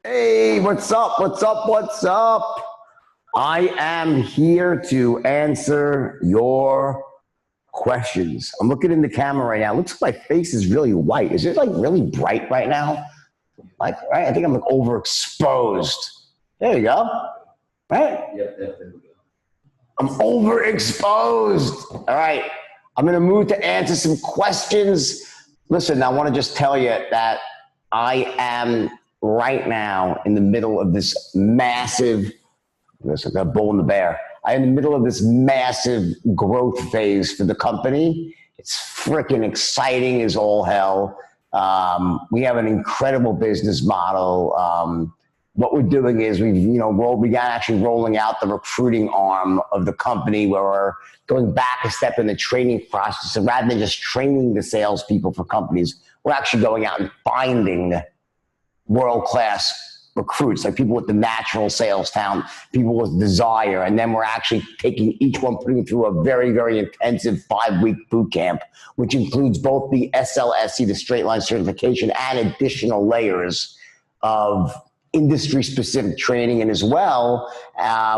Hey, what's up? What's up? What's up? I am here to answer your questions. I'm looking in the camera right now. It looks like my face is really white. Is it like really bright right now? Like, right? I think I'm like overexposed. There you go. Right? Yep. I'm overexposed. All right. I'm in a mood to answer some questions. Listen, I want to just tell you that I am right now in the middle of this massive, listen, I got a bull and the bear. I'm in the middle of this massive growth phase for the company. It's freaking exciting as all hell. We have an incredible business model. What we're doing is we began actually rolling out the recruiting arm of the company where we're going back a step in the training process. So rather than just training the salespeople for companies, we're actually going out and finding world-class recruits, like people with the natural sales talent, people with desire. And then we're actually taking each one, putting them through a very, very intensive 5-week boot camp, which includes both the SLSC, the straight line certification, and additional layers of industry-specific training. And as well,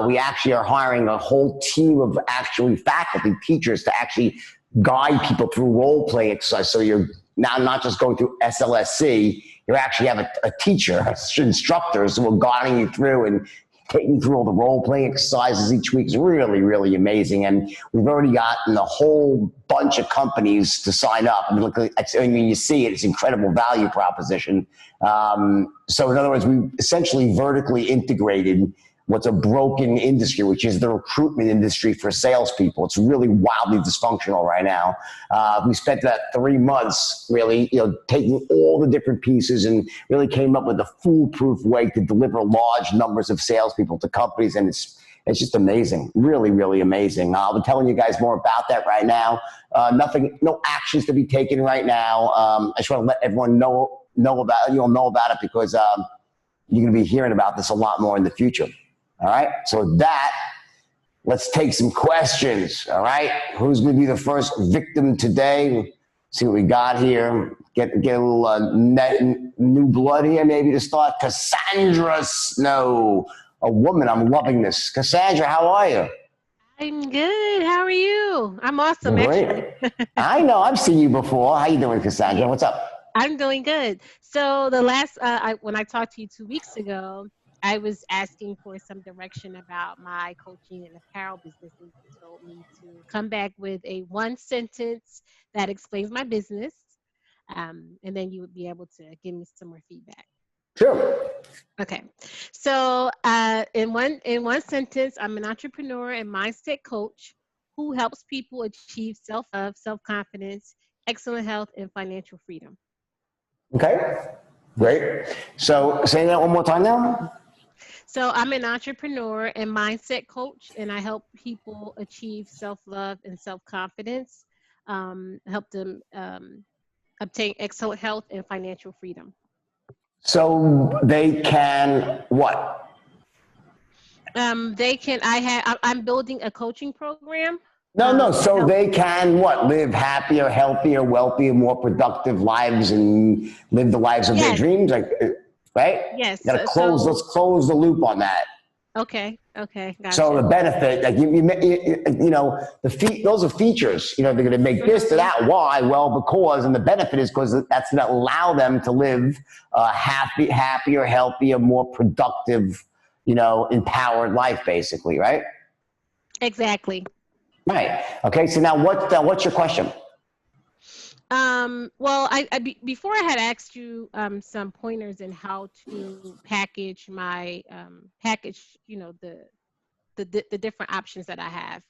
we actually are hiring a whole team of actually faculty, teachers to actually guide people through role play exercise. So you're now not just going through SLSC, you actually have a teacher, instructors who are guiding you through and taking you through all the role playing exercises each week. It's really, really amazing. And we've already gotten a whole bunch of companies to sign up. You see it, it's an incredible value proposition. So in other words, we essentially vertically integrated what's a broken industry, which is the recruitment industry for salespeople. It's really wildly dysfunctional right now. We spent about 3 months really, taking all the different pieces and really came up with a foolproof way to deliver large numbers of salespeople to companies. And it's just amazing, really, really amazing. I'll be telling you guys more about that right now. No actions to be taken right now. I just want to let everyone know about it. You'll know about it because you're going to be hearing about this a lot more in the future. All right. So with that, let's take some questions. All right. Who's going to be the first victim today? See what we got here. Get a little new blood here, maybe to start. Cassandra Snow, a woman. I'm loving this. Cassandra, how are you? I'm good. How are you? I'm awesome, Great. actually. I know. I've seen you before. How you doing, Cassandra? What's up? I'm doing good. So the last, when I talked to you 2 weeks ago, I was asking for some direction about my coaching and apparel business, and you told me to come back with a one sentence that explains my business, and then you would be able to give me some more feedback. Sure. Okay, so in one sentence, I'm an entrepreneur and mindset coach who helps people achieve self-love, self-confidence, excellent health, and financial freedom. Okay. Great. So say that one more time now. So I'm an entrepreneur and mindset coach, and I help people achieve self-love and self-confidence, help them obtain excellent health and financial freedom. So they can what? They can. I'm building a coaching program. No. To So help. they can what? Live happier, healthier, wealthier, more productive lives and live the lives of their Yes. dreams. Like, right? Yes. Got to close. Let's close the loop on that. Okay. Gotcha. So the benefit, like those are features. They're going to make this to that. Why? Well, because, and the benefit is because that's going to allow them to live a happier, healthier, more productive, empowered life, basically, right? Exactly. Right. Okay. So now, what's your question? Well, before I had asked you some pointers in how to package my package, the different options that I have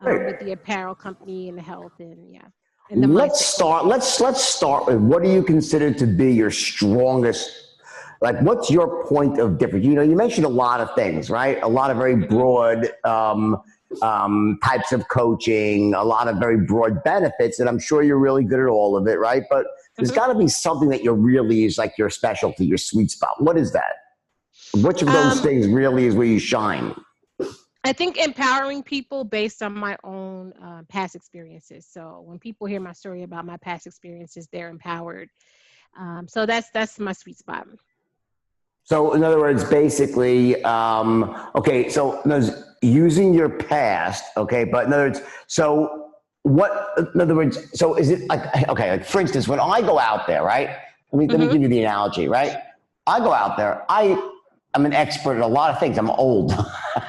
with the apparel company and the health and the Let's mindset. start. Let's start with what do you consider to be your strongest? Like, what's your point of difference? You mentioned a lot of things, right? A lot of very broad types of coaching, a lot of very broad benefits, and I'm sure you're really good at all of it, right? But there's got to be something that really is like your specialty, your sweet spot. What is that? Which of those things really is where you shine? I think empowering people based on my own past experiences. So when people hear my story about my past experiences, they're empowered. So that's my sweet spot. So in other words, basically, okay, so using your past, okay, but in other words, so what, in other words, so is it like, okay, like for instance, when I go out there, right? Let me Mm-hmm. give you the analogy, right? I go out there, I'm an expert at a lot of things. I'm old.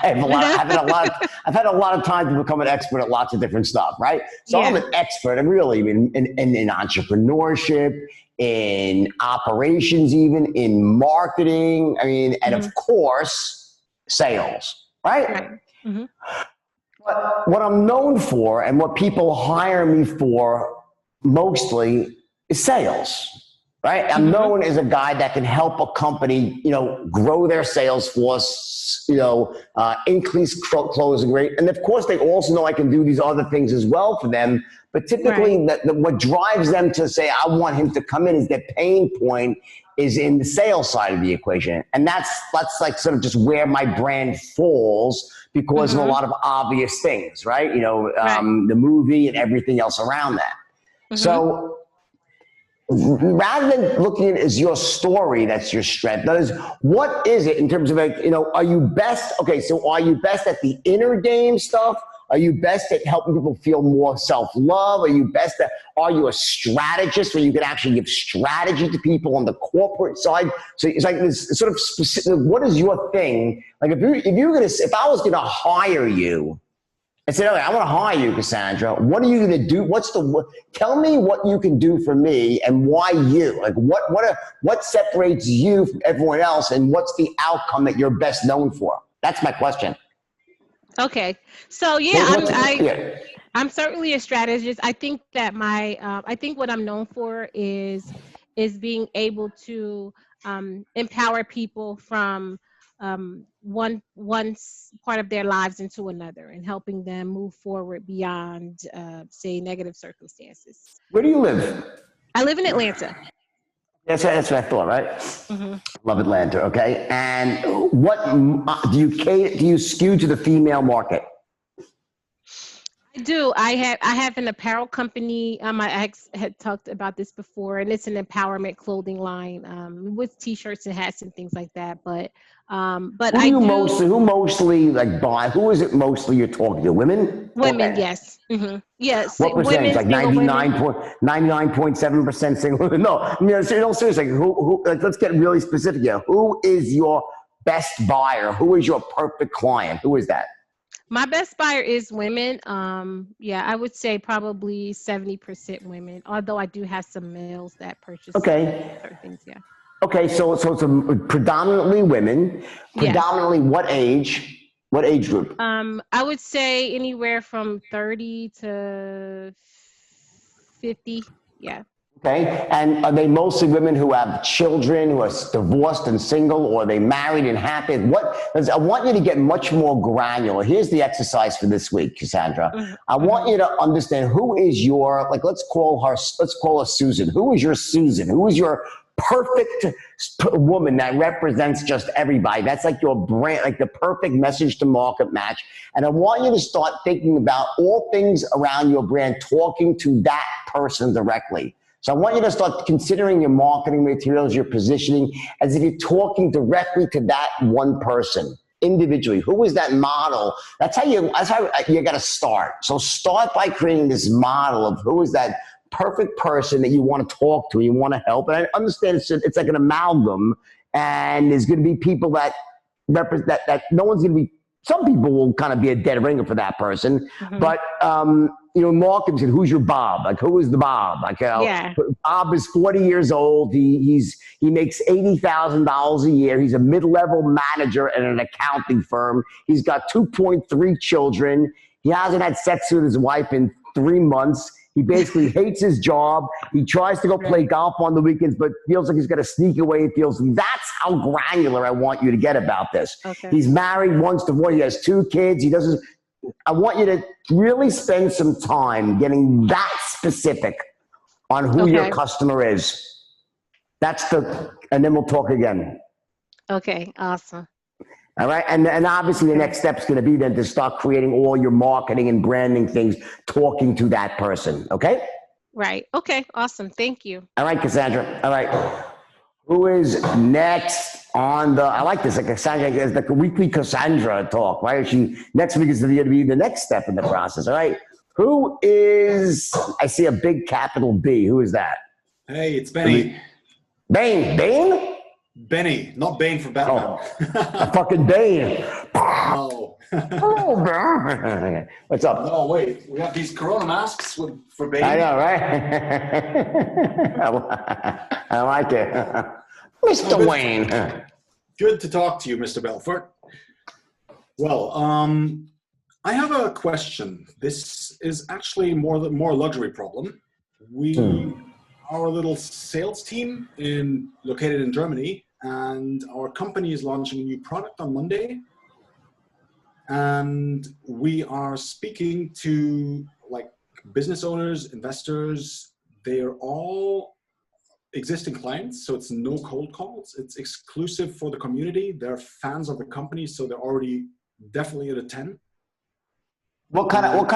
I've had a lot of time to become an expert at lots of different stuff, right? So I'm Yeah. an expert. I'm really in entrepreneurship, in operations, even in marketing. I mean, and Mm-hmm. of course, sales, right? Right. Mm-hmm. But what I'm known for and what people hire me for mostly is sales, right? I'm Mm-hmm. known as a guy that can help a company, grow their sales force, increase closing rate. And of course, they also know I can do these other things as well for them. But Right. typically, what drives them to say, I want him to come in is their pain point is in the sales side of the equation. And that's like sort of just where my brand falls because of a Mm-hmm. lot of obvious things, right? Right. The movie and everything else around that. Mm-hmm. So rather than looking at it as your story, that's your strength. That is, what is it in terms of like, are you best? Okay, so are you best at the inner game stuff? Are you best at helping people feel more self-love? Are you a strategist where you can actually give strategy to people on the corporate side? So it's like this sort of specific, what is your thing? Like if I was going to hire you, I said, okay, I want to hire you, Cassandra. What are you going to do? Tell me what you can do for me and why you. Like, what separates you from everyone else and what's the outcome that you're best known for? That's my question. Okay. So yeah, I'm certainly a strategist. I think that I think what I'm known for is being able to empower people from one part of their lives into another, and helping them move forward beyond say negative circumstances. Where do you live? I live in Atlanta. That's what I thought, right? Hmm. Love Atlanta, okay. And what do you skew to the female market? I do. I have an apparel company. My ex had talked about this before, and it's an empowerment clothing line with T-shirts and hats and things like that. But I do Who mostly like buy? Who is it mostly you're talking to? Women or women. men? Yes. Yes. What percentage? Women, Like single women. 99.7% single women? No, I mean, seriously, like, let's get really specific here. Who is your best buyer? Who is your perfect client? Who is that? My best buyer is women. Yeah, I would say probably 70% women. Although I do have some males that purchase Okay. certain things. Yeah. Okay, so it's predominantly women. Yeah. Predominantly what age? What age group? I would say anywhere from 30 to 50. Yeah. Okay, and are they mostly women who have children, who are divorced and single, or are they married and happy? I want you to get much more granular. Here's the exercise for this week, Cassandra. Mm-hmm. I want you to understand who is your, like, let's call her Susan. Who is your Susan? Who is your perfect woman that represents just everybody? That's like your brand, like the perfect message to market match. And I want you to start thinking about all things around your brand, talking to that person directly. So I want you to start considering your marketing materials, your positioning, as if you're talking directly to that one person individually. Who is that model? That's how you got to start. So start by creating this model of who is that perfect person that you want to talk to, you want to help. And I understand it's like an amalgam, and there's going to be people that represent that no one's going to be. Some people will kind of be a dead ringer for that person, Mm-hmm. but marketing said, "Who's your Bob? Like, who is the Bob? Like, Yeah. Bob is 40 years old. He makes $80,000 a year. He's a mid-level manager at an accounting firm. He's got 2.3 children. He hasn't had sex with his wife in 3 months. He basically hates his job. He tries to go play golf on the weekends, but feels like he's got to sneak away. That's how granular I want you to get about this. Okay. He's married once to one. He has 2 kids. I want you to really spend some time getting that specific on who your customer is. And then we'll talk again. Okay. Awesome. All right. And obviously the next step is going to be then to start creating all your marketing and branding things, talking to that person. Okay. Right. Okay. Awesome. Thank you. All right, Cassandra. All right. Who is next? on the, I like this, like Cassandra, it's like a weekly Cassandra talk, right? Next week is going to be the next step in the process, all right? Who is, I see a big capital B. Who is that? Hey, it's Benny. Bane? Benny, not Bane for Batman. Oh, fucking Bane. No. Oh, bro. What's up? No, wait. We have these Corona masks for Bane. I know, right? I like it. Mr. Wayne. Good to talk to you, Mr. Belfort. Well, I have a question. This is actually more a luxury problem. Our little sales team located in Germany, and our company is launching a new product on Monday. And we are speaking to like business owners, investors. They are all existing clients, so it's no cold calls. It's exclusive for the community. They're fans of the company, so they're already definitely at a 10. What kind of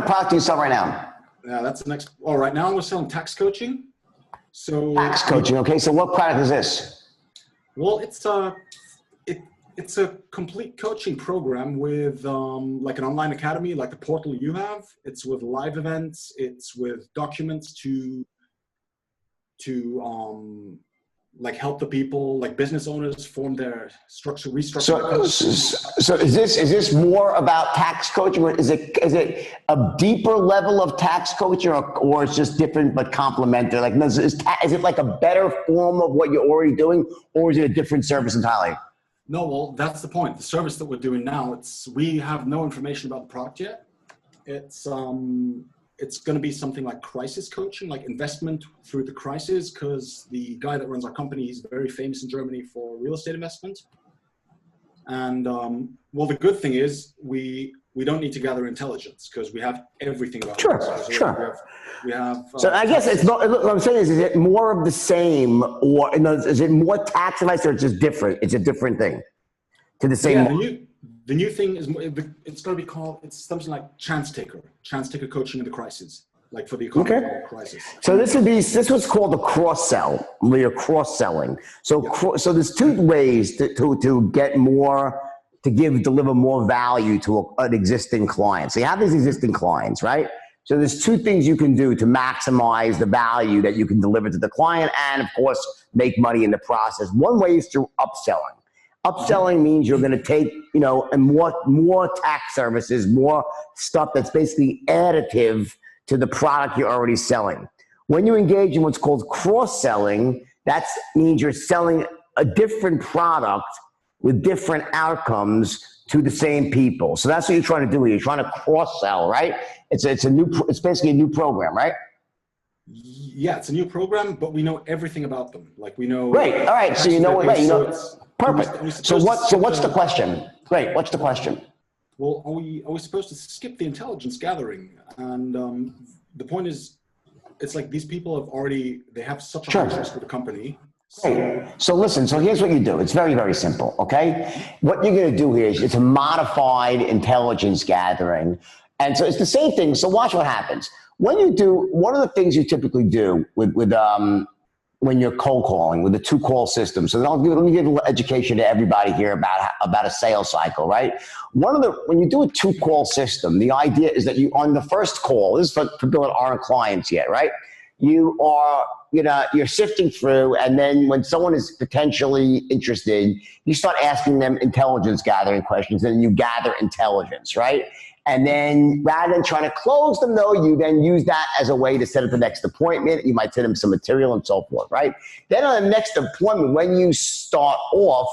product do you sell right now? Yeah, that's the next. Oh, right now we're selling tax coaching. So tax coaching. Okay, so what product is this? Well, it's a complete coaching program with like an online academy, like the portal you have. It's with live events. It's with documents to like help the people, like business owners, form their restructure. So is this more about tax coaching, or is it a deeper level of tax coaching, or it's just different but complementary? Like, is it like a better form of what you're already doing, or is it a different service entirely? No, well, that's the point. The service that we're doing now, we have no information about the product yet. It's going to be something like crisis coaching, like investment through the crisis, because the guy that runs our company is very famous in Germany for real estate investment. And well, the good thing is we don't need to gather intelligence because we have everything about it. Sure. We have. So I guess it's not. What I'm saying is it more of the same, or is it more tax advice, or it's just different? It's a different thing to the same. Yeah, the new thing is it's going to be called, it's something like chance taker coaching in the crisis, like for the economic crisis. So this was called a cross sell. We are cross selling. So so there's two ways to get more, to deliver more value to an existing client. So you have these existing clients, right? So there's two things you can do to maximize the value that you can deliver to the client, and of course make money in the process. One way is through upselling. Upselling means you're going to take, and more tax services, more stuff that's basically additive to the product you're already selling. When you engage in what's called cross-selling, that means you're selling a different product with different outcomes to the same people. So that's what you're trying to do here. You're trying to cross-sell, right? It's basically a new program, right? Yeah, it's a new program, but we know everything about them. Like we know. Great. All right. So you know what? Perfect. So what's the question? Great. What's the question? Well, are we supposed to skip the intelligence gathering? And the point is, it's like these people they have such a high interest with the company. So listen, so here's what you do. It's very, very simple, okay? What you're going to do here is it's a modified intelligence gathering. And so it's the same thing. So watch what happens. When you do, one of the things you typically do with when you're cold calling with the 2-call system. So let me give a little education to everybody here about a sales cycle, right? When you do a 2-call system, the idea is that you, on the first call, this is for people that aren't clients yet, right? You're sifting through, and then when someone is potentially interested, you start asking them intelligence gathering questions, and you gather intelligence, right? And then rather than trying to close them, though, you then use that as a way to set up the next appointment. You might send them some material and so forth, right? Then on the next appointment, when you start off,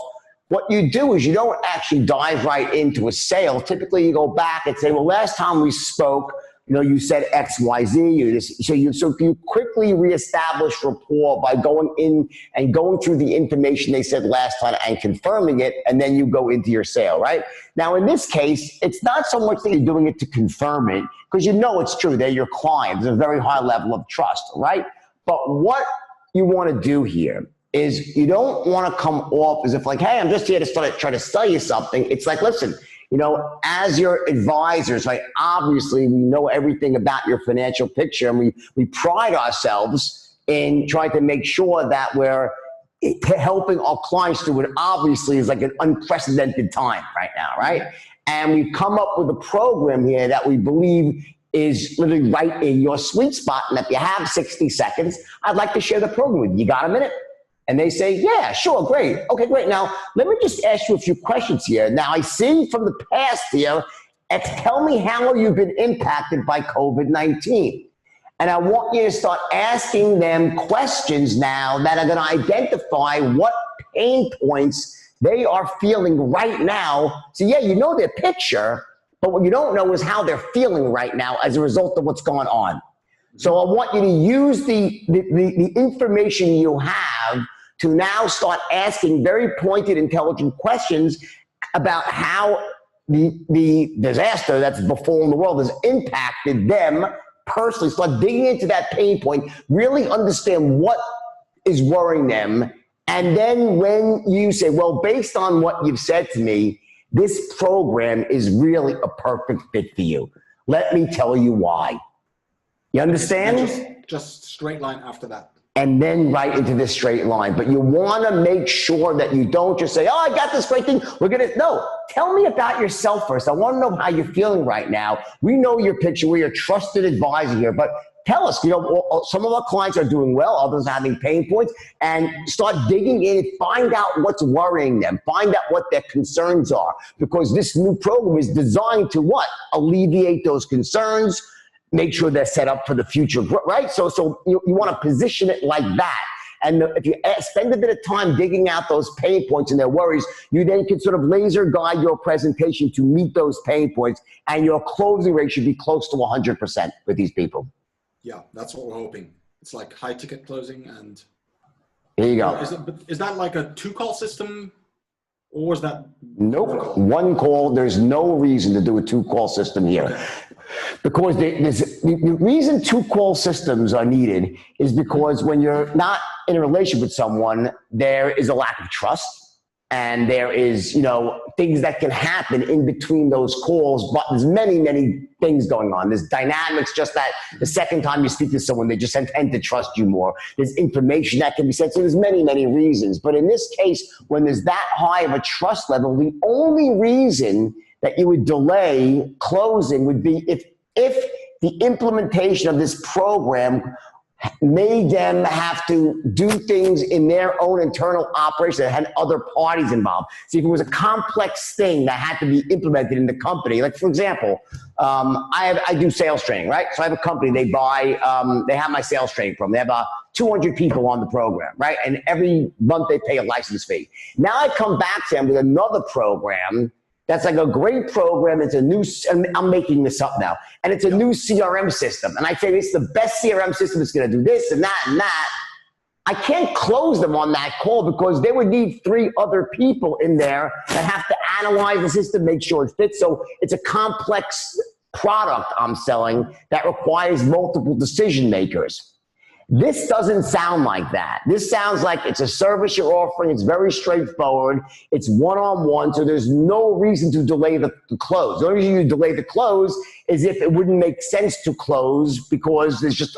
what you do is you don't actually dive right into a sale. Typically, you go back and say, well, last time we spoke, you said X, Y, Z. So you quickly reestablish rapport by going in and going through the information they said last time and confirming it, and then you go into your sale, right? Now, in this case, it's not so much that you're doing it to confirm it, because it's true. They're your client. There's a very high level of trust, right? But what you want to do here is you don't want to come off as if like, hey, I'm just here to try to sell you something. It's like, listen, as your advisors, right, obviously we know everything about your financial picture, and we pride ourselves in trying to make sure that we're helping our clients through what obviously is like an unprecedented time right now, right? And we've come up with a program here that we believe is literally right in your sweet spot. And if you have 60 seconds, I'd like to share the program with you. You got a minute? And they say, yeah, sure, great. Okay, great. Now, let me just ask you a few questions here. Now, I see from the past here, tell me how you've been impacted by COVID-19. And I want you to start asking them questions now that are going to identify what pain points they are feeling right now. So yeah, you know their picture, but what you don't know is how they're feeling right now as a result of what's going on. So I want you to use the information you have to now start asking very pointed, intelligent questions about how the disaster that's befallen the world has impacted them personally. Start digging into that pain point, really understand what is worrying them. And then when you say, well, based on what you've said to me, this program is really a perfect fit for you. Let me tell you why. You understand? Just straight line after that. And then right into this straight line. But you want to make sure that you don't just say, oh, I got this great thing. No, tell me about yourself first. I want to know how you're feeling right now. We know your picture. We're your trusted advisor here. But tell us, some of our clients are doing well. Others are having pain points. And start digging in and find out what's worrying them. Find out what their concerns are. Because this new program is designed to what? Alleviate those concerns. Make sure they're set up for the future, right? So you want to position it like that. And if you spend a bit of time digging out those pain points and their worries, you then can sort of laser guide your presentation to meet those pain points, and your closing rate should be close to 100% with these people. Yeah, that's what we're hoping. It's like high ticket closing. And here you go. Is that like a 2-call system? Or is that? Nope. 1 call. There's no reason to do a 2-call system here. Okay. Because the reason 2-call systems are needed is because when you're not in a relationship with someone, there is a lack of trust. And there is, things that can happen in between those calls, but there's many, many things going on. There's dynamics, just that the second time you speak to someone, they just tend to trust you more. There's information that can be said. So there's many, many reasons. But in this case, when there's that high of a trust level, the only reason that you would delay closing would be if the implementation of this program made them have to do things in their own internal operation that had other parties involved. See, if it was a complex thing that had to be implemented in the company, like for example, I do sales training, right? So I have a company, they have my sales training program. They have 200 people on the program, right? And every month they pay a license fee. Now I come back to them with another program that's like a great program. It's a new, I'm making this up now, and it's a new CRM system. And I say it's the best CRM system. It's going to do this and that and that. I can't close them on that call because they would need 3 other people in there that have to analyze the system, make sure it fits. So it's a complex product I'm selling that requires multiple decision makers. This doesn't sound like that. This sounds like it's a service you're offering. It's very straightforward. It's one-on-one, so there's no reason to delay the close. The only reason you delay the close is if it wouldn't make sense to close because there's just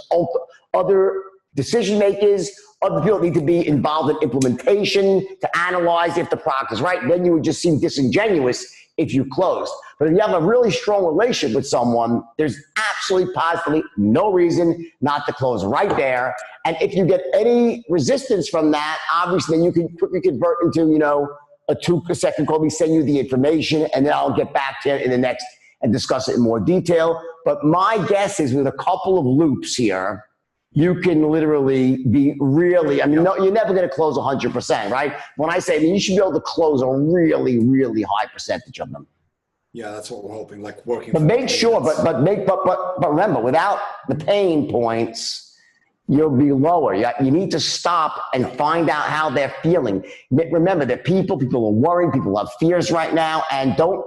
other decision makers, other people need to be involved in implementation to analyze if the product is right. Then you would just seem disingenuous if you closed. But if you have a really strong relationship with someone, there's absolutely positively no reason not to close right there. And if you get any resistance from that, obviously then you can quickly convert into, a 2-second call. We send you the information and then I'll get back to you in the next and discuss it in more detail. But my guess is with a couple of loops here, you can literally be really, no, you're never going to close 100%, right? When I say, you should be able to close a really, really high percentage of them. Yeah, that's what we're hoping, like working. But make sure, but remember, without the pain points, you'll be lower. You need to stop and find out how they're feeling. Remember that people are worried, people have fears right now, and don't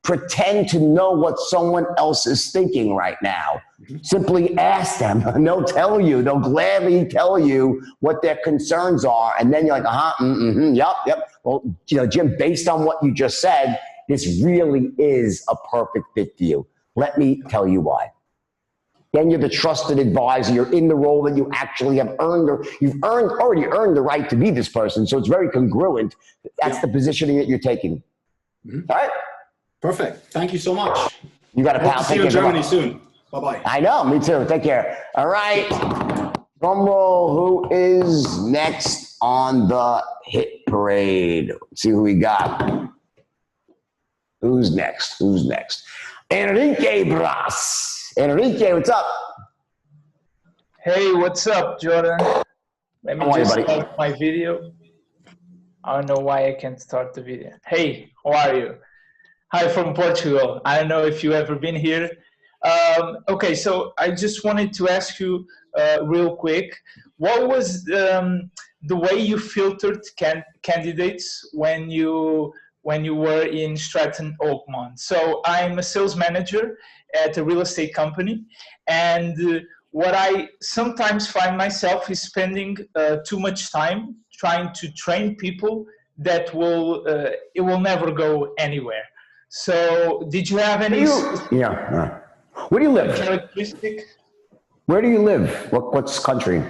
pretend to know what someone else is thinking right now. Simply ask them, and they'll tell you, they'll gladly tell you what their concerns are. And then you're like, yep. Well, Jim, based on what you just said, this really is a perfect fit for you. Let me tell you why. Then you're the trusted advisor. You're in the role that you actually have earned, or you've already earned the right to be this person. So it's very congruent. That's the positioning that you're taking. Mm-hmm. All right. Perfect. Thank you so much. You got a Hope pal. to see you in Germany soon. Bye-bye. I know. Me too. Take care. All right. Drum roll. Who is next on the hit parade? Let's see who we got. Who's next? Enrique Bras. Enrique, what's up? Hey, what's up, Jordan? Let me just start my video. I don't know why I can't start the video. Hey, how are you? Hi from Portugal. I don't know if you ever been here. Okay, so I just wanted to ask you real quick, what was the way you filtered candidates when you were in Stratton Oakmont? So I'm a sales manager at a real estate company, and what I sometimes find myself is spending too much time trying to train people that it will never go anywhere. So did you have any Where do you live? characteristic? Where do you live? What's country?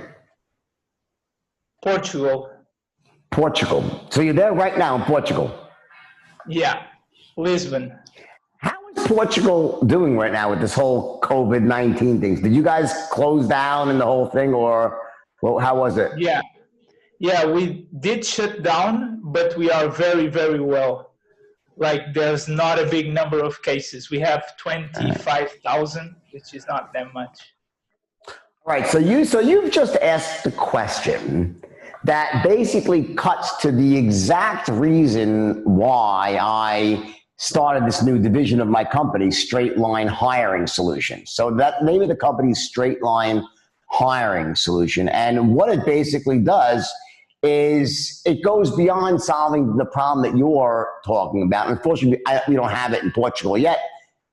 Portugal. So you're there right now in Portugal? Yeah, Lisbon. How is Portugal doing right now with this whole COVID-19 things? Did you guys close down and the whole thing, or well, how was it? Yeah, we did shut down, but we are very, very well. Like, there's not a big number of cases. We have 25,000, which is not that much. All right, so you've just asked the question that basically cuts to the exact reason why I started this new division of my company, Straight Line Hiring Solutions. So that name of the company is Straight Line Hiring Solution. And what it basically does is it goes beyond solving the problem that you're talking about. Unfortunately, we don't have it in Portugal yet.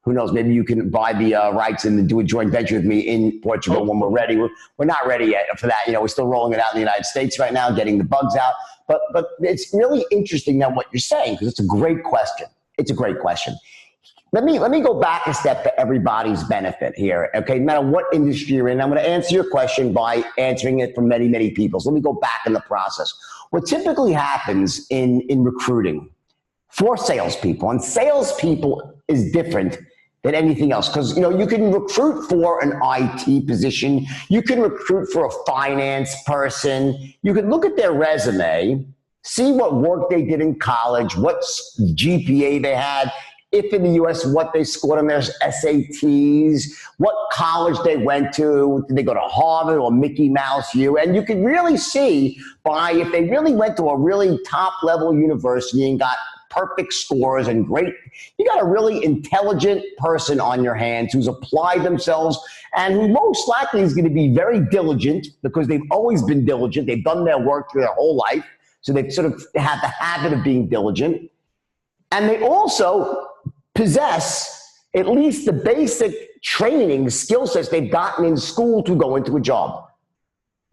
Who knows? Maybe you can buy the rights and do a joint venture with me in Portugal when we're ready. We're not ready yet for that. We're still rolling it out in the United States right now, getting the bugs out. But it's really interesting now what you're saying, because it's a great question. Let me go back a step for everybody's benefit here. Okay, no matter what industry you're in, I'm going to answer your question by answering it from many, many people. So let me go back in the process. What typically happens in recruiting for salespeople, and salespeople is different than anything else, because you can recruit for an IT position, you can recruit for a finance person, you can look at their resume, see what work they did in college, what GPA they had, if in the US, what they scored on their SATs, what college they went to, did they go to Harvard or Mickey Mouse U? And you can really see by if they really went to a really top level university and got perfect scores and great, you got a really intelligent person on your hands who's applied themselves and who most likely is going to be very diligent, because they've always been diligent. They've done their work through their whole life. So they sort of have the habit of being diligent. And they also possess at least the basic training skill sets they've gotten in school to go into a job.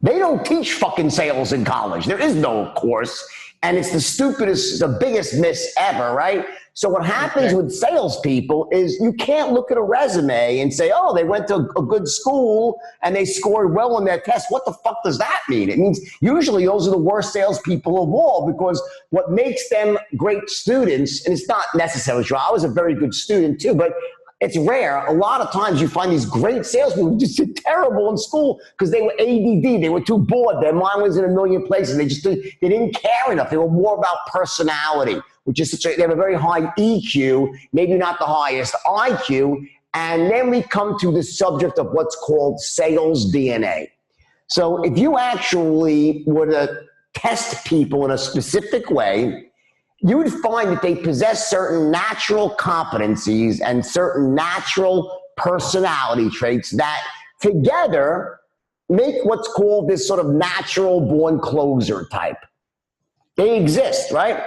They don't teach fucking sales in college. There is no course. And it's the stupidest, the biggest miss ever, right? So what happens with salespeople is you can't look at a resume and say, oh, they went to a good school and they scored well on their test. What the fuck does that mean? It means usually those are the worst salespeople of all, because what makes them great students, and it's not necessarily true. I was a very good student too, but it's rare. A lot of times you find these great salespeople who just did terrible in school because they were ADD. They were too bored. Their mind was in a million places. They didn't care enough. They were more about personality, which is they have a very high EQ, maybe not the highest IQ. And then we come to the subject of what's called sales DNA. So if you actually were to test people in a specific way, you would find that they possess certain natural competencies and certain natural personality traits that together make what's called this sort of natural born closer type. They exist, right?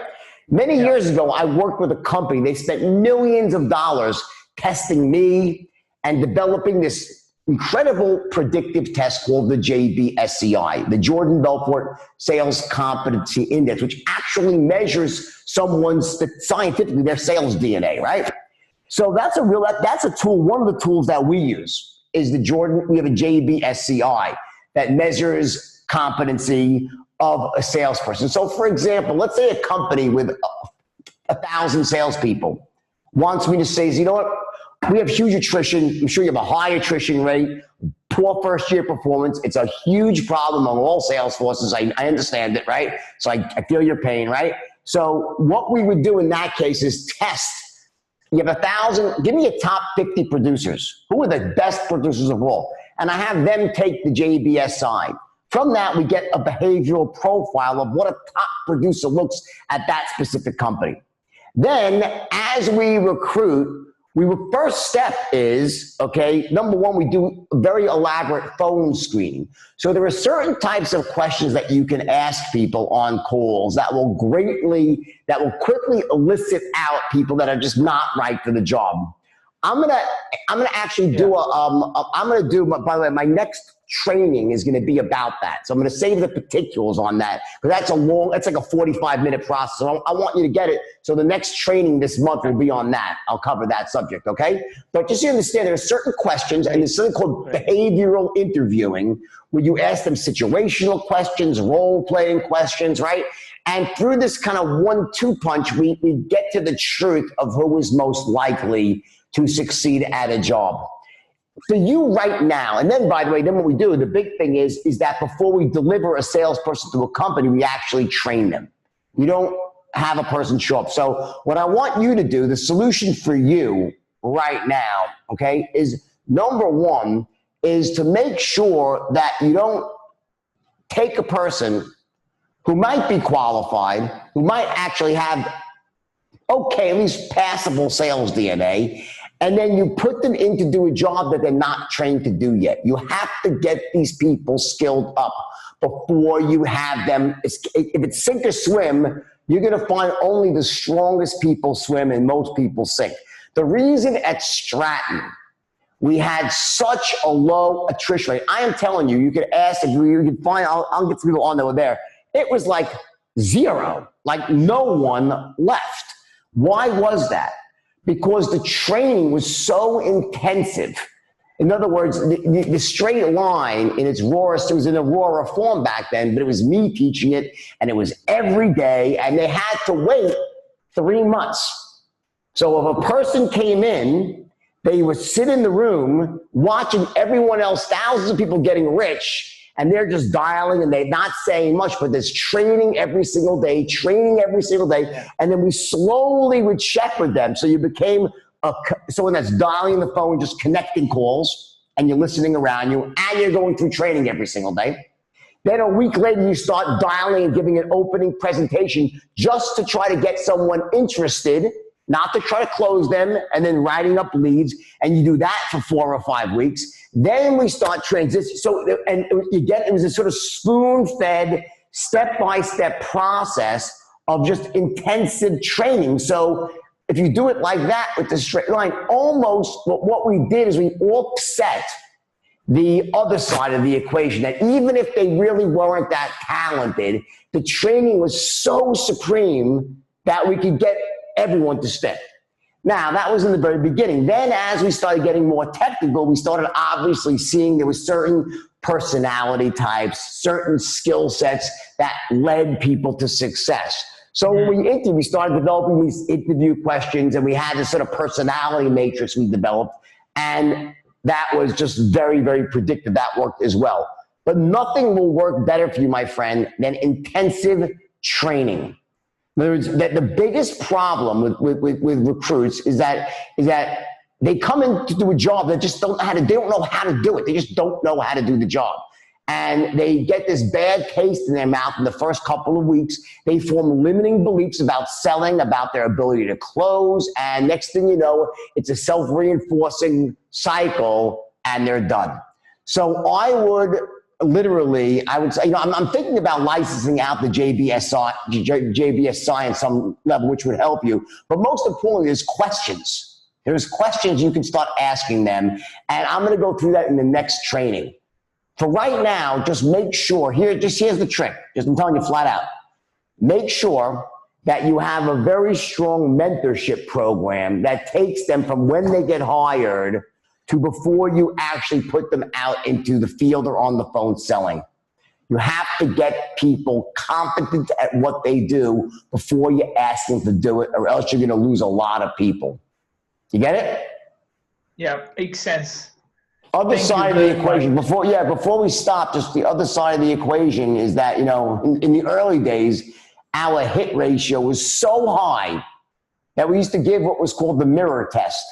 Many years ago, I worked with a company. They spent millions of dollars testing me and developing this incredible predictive test called the JBSCI, the Jordan Belfort Sales Competency Index, which actually measures someone's scientifically their sales DNA, right? So that's a tool, one of the tools that we use. is we have a JBSCI that measures competency of a salesperson. So for example, let's say a company with 1,000 salespeople wants me to say, you know what, we have huge attrition. I'm sure you have a high attrition rate, poor first year performance. It's a huge problem on all sales forces. I understand it, right? So I feel your pain, right? So what we would do in that case is test. You have 1,000, give me your top 50 producers. Who are the best producers of all? And I have them take the JBS side. From that, we get a behavioral profile of what a top producer looks at that specific company. Then as we recruit, first step is, okay, number one, we do a very elaborate phone screening. So there are certain types of questions that you can ask people on calls that will quickly elicit out people that are just not right for the job. I'm gonna actually do by the way, my next training is gonna be about that. So I'm gonna save the particulars on that, because that's like a 45-minute process. So I want you to get it. So the next training this month will be on that. I'll cover that subject, okay? But just so you understand, there are certain questions, and there's something called behavioral interviewing, where you ask them situational questions, role-playing questions, right? And through this kind of 1-2 punch, we get to the truth of who is most likely to succeed at a job. For you right now, and then by the way, then what we do, the big thing is that before we deliver a salesperson to a company, we actually train them. We don't have a person show up. So what I want you to do, the solution for you right now, okay, is number one, is to make sure that you don't take a person who might be qualified, who might actually have, okay, at least passable sales DNA, and then you put them in to do a job that they're not trained to do yet. You have to get these people skilled up before you have them. If it's sink or swim, you're gonna find only the strongest people swim and most people sink. The reason at Stratton we had such a low attrition rate, I am telling you, you could ask if you could find, I'll get some people on that were there. It was like 0, like no one left. Why was that? Because the training was so intensive. In other words, the straight line in its rawest, it was in a rawer form back then, but it was me teaching it, and it was every day, and they had to wait 3 months. So if a person came in, they would sit in the room watching everyone else, thousands of people getting rich, and they're just dialing and they're not saying much, but there's training every single day, and then we slowly would shepherd them. So you became someone that's dialing the phone, just connecting calls, and you're listening around you, and you're going through training every single day. Then a week later, you start dialing and giving an opening presentation just to try to get someone interested, not to try to close them, and then writing up leads, and you do that for 4 or 5 weeks. Then we start transitioning. So, and it was a sort of spoon-fed, step-by-step process of just intensive training. So if you do it like that with the straight line, almost what we did is we offset the other side of the equation, that even if they really weren't that talented, the training was so supreme that we could get everyone to stick. Now, that was in the very beginning. Then as we started getting more technical, we started obviously seeing there was certain personality types, certain skill sets that led people to success. So when we started developing these interview questions, and we had this sort of personality matrix we developed, and that was just very, very predictive. That worked as well. But nothing will work better for you, my friend, than intensive training. In other words, that the biggest problem with recruits is that they come in to do a job that just don't know how to do it. They just don't know how to do the job. And they get this bad taste in their mouth in the first couple of weeks. They form limiting beliefs about selling, about their ability to close. And next thing you know, it's a self-reinforcing cycle, and they're done. So I would say, I'm thinking about licensing out the JBS on some level, which would help you. But most importantly, there's questions. There's questions you can start asking them. And I'm going to go through that in the next training. For right now, just make sure, here's the trick. I'm telling you flat out. Make sure that you have a very strong mentorship program that takes them from when they get hired to before you actually put them out into the field or on the phone selling. You have to get people competent at what they do before you ask them to do it, or else you're going to lose a lot of people. You get it? Yeah, makes sense. Other side of the equation, before we stop, just the other side of the equation is that, you know, in the early days, our hit ratio was so high that we used to give what was called the mirror test.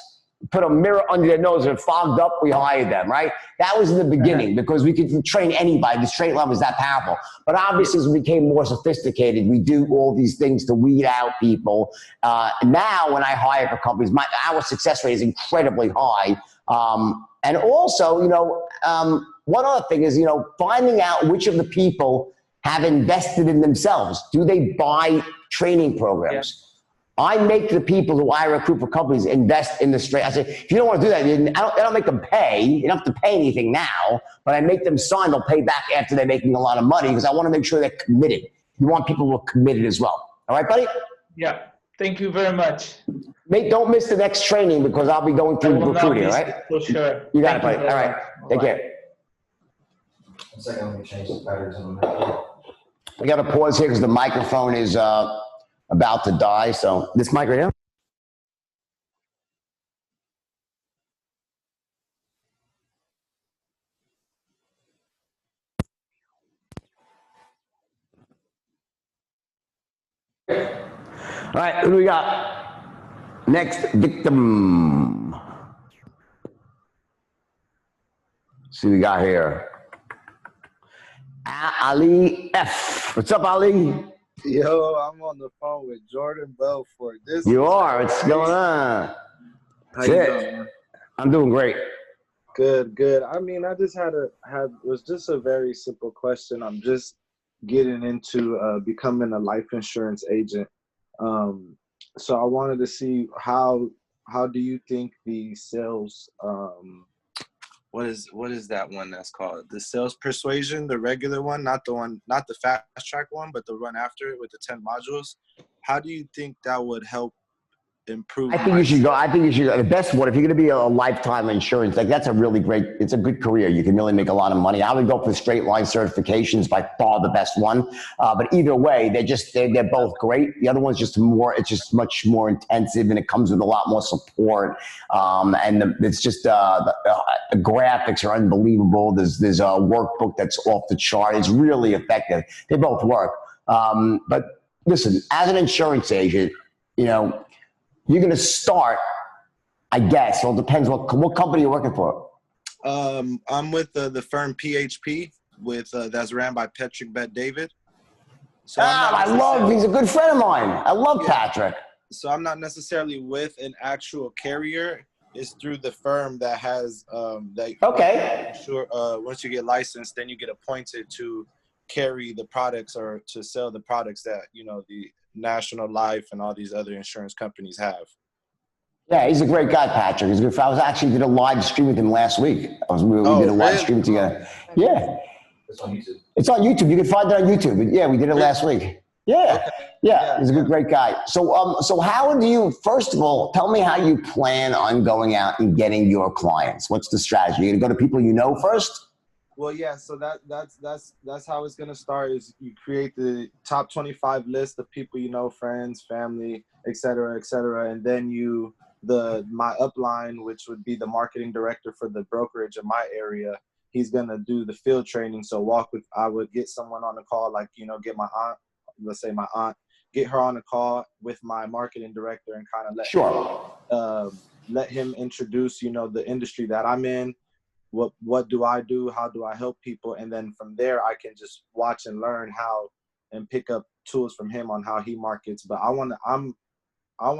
Put a mirror under their nose and fogged up, we hired them, right? That was in the beginning because we could train anybody. The straight line was that powerful. But obviously, as we became more sophisticated, we do all these things to weed out people. Now, when I hire for companies, our success rate is incredibly high. And also, you know, one other thing is, you know, finding out which of the people have invested in themselves. Do they buy training programs? I make the people who I recruit for companies invest in the straight. I say, if you don't want to do that, I don't make them pay. You don't have to pay anything now, but I make them sign. They'll pay back after they're making a lot of money because I want to make sure they're committed. You want people who are committed as well. All right, buddy? Yeah. Thank you very much. Mate, don't miss the next training because I'll be going through recruiting, all right? For sure. You got it, buddy. All right. Take care. 1 second, let me change the batteries on the mic. We got to pause here because the microphone is about to die. So this mic right here. All right, who do we got? Next victim. See what we got here. Ali F. What's up, Ali? Yo, I'm on the phone with Jordan Belfort. You are. What's going on? How you doing, man? I'm doing great. Good, good. I mean, I just it was just a very simple question. I'm just getting into becoming a life insurance agent. So I wanted to see how do you think the sales what is that one that's called? The sales persuasion, the regular one, not the fast track one, but the run after it with the 10 modules. How do you think that would help improve? I think you should go. I think you should. The best one, if you're going to be a lifetime insurance, like that's a really great, it's a good career. You can really make a lot of money. I would go for straight line certifications, by far the best one. But either way, they're both great. The other one's just it's just much more intensive and it comes with a lot more support. It's just, the graphics are unbelievable. There's a workbook that's off the chart. It's really effective. They both work. But listen, as an insurance agent, you know, you're going to start, I guess. Well, it depends what company you're working for. I'm with the firm PHP that's ran by Patrick Bet David. So he's a good friend of mine. I love Patrick. So I'm not necessarily with an actual carrier. It's through the firm that has once you get licensed, then you get appointed to carry the products or to sell the products that, you know, the National Life and all these other insurance companies have. Yeah, he's a great guy, Patrick. He's a good friend. I did a live stream with him last week. We did a live stream together. Yeah. It's on YouTube. It's on YouTube. You can find it on YouTube. Yeah, we did it last week. Yeah. Okay. Yeah, he's a great guy. So how do you, first of all, tell me how you plan on going out and getting your clients? What's the strategy? You're going to go to people you know first? Well, yeah, so that's how it's going to start is you create the top 25 list of people you know, friends, family, et cetera, and then my upline, which would be the marketing director for the brokerage in my area, he's going to do the field training. So I would get someone on the call, like, you know, get my aunt, let's say my aunt, get her on the call with my marketing director and kind of let him introduce, you know, the industry that I'm in. What do I do? How do I help people? And then from there, I can just watch and learn how and pick up tools from him on how he markets. But I want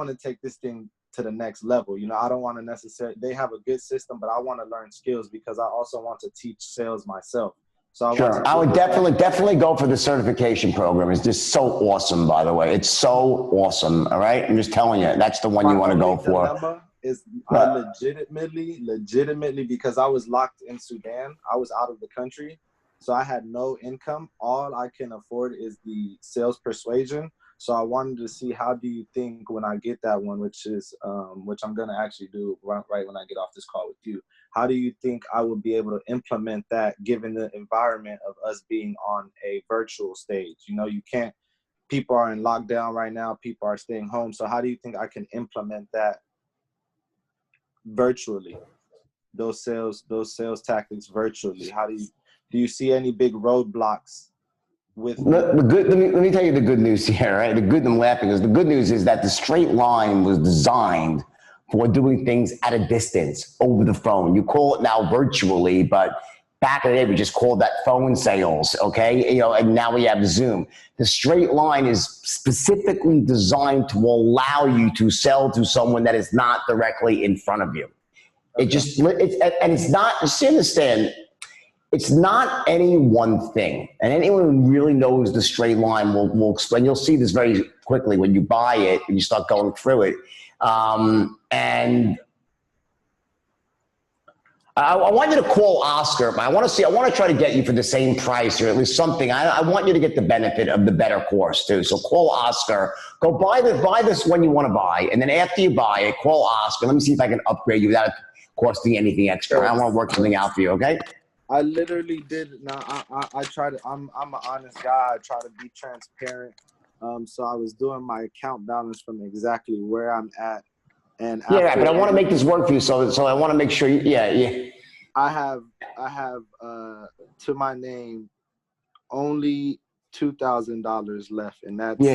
to take this thing to the next level. You know, I don't want to necessarily, they have a good system, but I want to learn skills because I also want to teach sales myself. So I would definitely go for the certification program. It's just so awesome, by the way. It's so awesome. All right. I'm just telling you, that's the one you want to go for. Is I legitimately, because I was locked in Sudan, I was out of the country, so I had no income. All I can afford is the sales persuasion. So I wanted to see, how do you think when I get that one, which I'm going to actually do right when I get off this call with you, how do you think I would be able to implement that given the environment of us being on a virtual stage? You know, people are in lockdown right now, people are staying home. So how do you think I can implement that virtually? Those sales tactics virtually. Do you see any big roadblocks with let me tell you the good news here, right? I'm laughing because the good news is that the straight line was designed for doing things at a distance over the phone. You call it now virtually, but back in the day, we just called that phone sales, okay? You know, and now we have Zoom. The straight line is specifically designed to allow you to sell to someone that is not directly in front of you. It's not, just understand, it's not any one thing. And anyone who really knows the straight line will explain. You'll see this very quickly when you buy it and you start going through it. And I want you to call Oscar. I want to try to get you for the same price or at least something. I want you to get the benefit of the better course too. So call Oscar. Go buy this one you want to buy. And then after you buy it, call Oscar. Let me see if I can upgrade you without costing anything extra. I want to work something out for you, okay? I literally did. Now I try to. I'm an honest guy. I try to be transparent. So I was doing my account balance from exactly where I'm at, and yeah. But I want to make this work for you. So I want to make sure. Yeah. I have to my name only $2,000 left, and that's you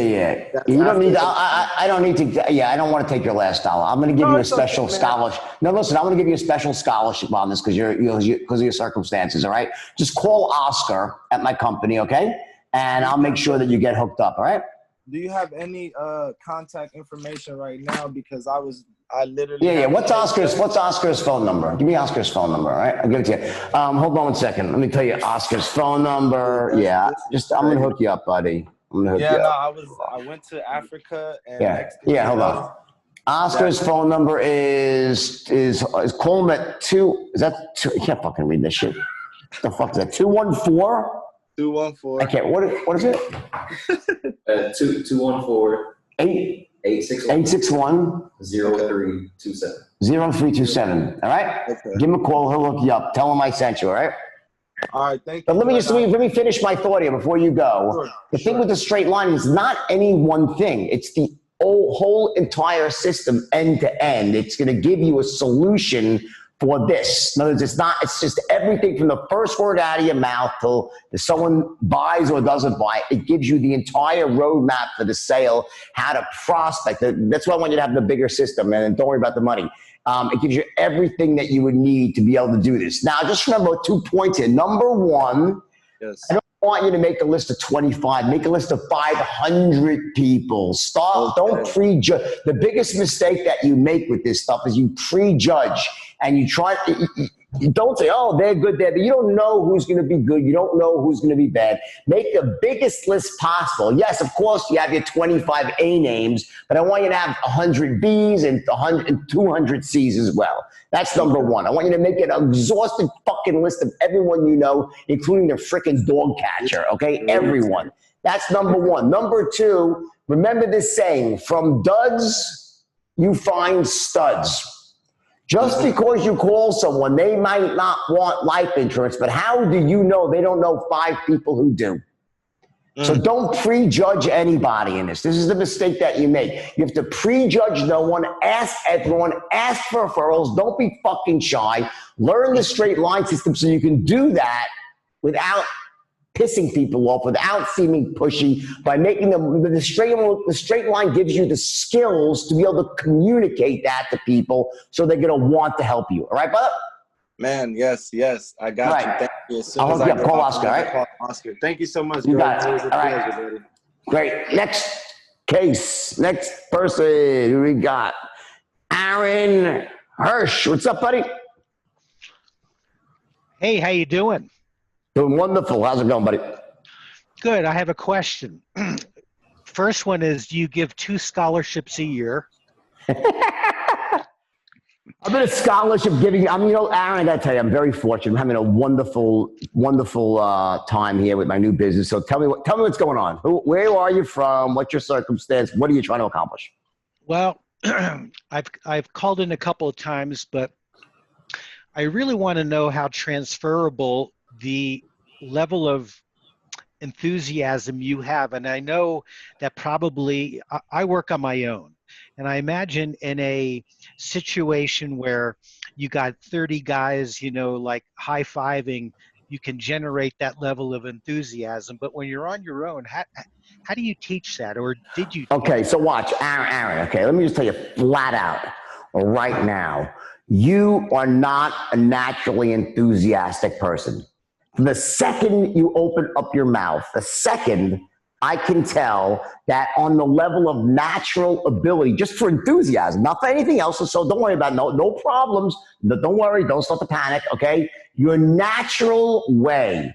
don't need. I don't need to. Yeah, I don't want to take your last dollar. I'm going to give you a special scholarship. No, listen, I'm going to give you a special scholarship on this because because of your circumstances. All right, just call Oscar at my company, okay? And I'll make sure that you get hooked up. All right. Do you have any contact information right now? Because I literally. Yeah. What's Oscar's phone number? Give me Oscar's phone number. All right, I'll give it to you. Hold on one second. Let me tell you Oscar's phone number. Yeah, I'm gonna hook you up, buddy. I'm gonna hook you up. I went to Africa and. Hold on. Oscar's phone number is call him at 2. Is that 2? I can't fucking read this shit. What the fuck is that? 214. 214. I can't. What is it? 214 861 0327. 0327. All right. Okay. Give him a call. He'll look you up. Tell him I sent you. All right. All right. Thank you. But let me finish my thought here before you go. Sure, the thing with the straight line is not any one thing. It's the whole entire system end to end. It's going to give you a solution for this. In other words, it's just everything from the first word out of your mouth till someone buys or doesn't buy. It gives you the entire roadmap for the sale, how to prospect. That's why I want you to have the bigger system, and don't worry about the money. It gives you everything that you would need to be able to do this. Now, just remember 2 points here. Number one, yes. I don't want you to make a list of 25. Make a list of 500 people. Don't prejudge. The biggest mistake that you make with this stuff is you prejudge. And you don't say, oh, they're good there, but you don't know who's going to be good. You don't know who's going to be bad. Make the biggest list possible. Yes, of course, you have your 25 A names, but I want you to have 100 Bs and 200 Cs as well. That's number one. I want you to make an exhaustive fucking list of everyone you know, including the freaking dog catcher, okay? Everyone. That's number one. Number two, remember this saying, from duds, you find studs. Just because you call someone, they might not want life insurance, but how do you know they don't know 5 people who do? So don't prejudge anybody in this. This is the mistake that you make. You have to prejudge no one, ask everyone, ask for referrals. Don't be fucking shy. Learn the straight line system so you can do that without pissing people off, without seeming pushy, by making them, the straight line gives you the skills to be able to communicate that to people so they're going to want to help you. All right, brother? Man, yes. I got you. Thank you. As soon I'll as hook you I up. Call Oscar, all right? Call Oscar. Thank you so much, You bro. got it. It was a All right. pleasure, buddy. Great. Next case. Next person. Who we got? Aaron Hirsch. What's up, buddy? Hey, how you doing? Doing wonderful. How's it going, buddy? Good. I have a question. First one is, do you give 2 scholarships a year? I've been a scholarship giving. You know, Aaron, I gotta tell you, I'm very fortunate. I'm having a wonderful, wonderful time here with my new business. So tell me what's going on. Where are you from? What's your circumstance? What are you trying to accomplish? Well, I've called in a couple of times, but I really want to know how transferable the level of enthusiasm you have. And I know that probably I work on my own. And I imagine in a situation where you got 30 guys, you know, like high-fiving, you can generate that level of enthusiasm. But when you're on your own, how do you teach that? Or did you? Okay, so watch, Aaron, okay, let me just tell you flat out right now, you are not a naturally enthusiastic person. The second you open up your mouth, the second I can tell that on the level of natural ability, just for enthusiasm, not for anything else. So don't worry about it. No problems. Don't worry. Don't start to panic. Okay. Your natural way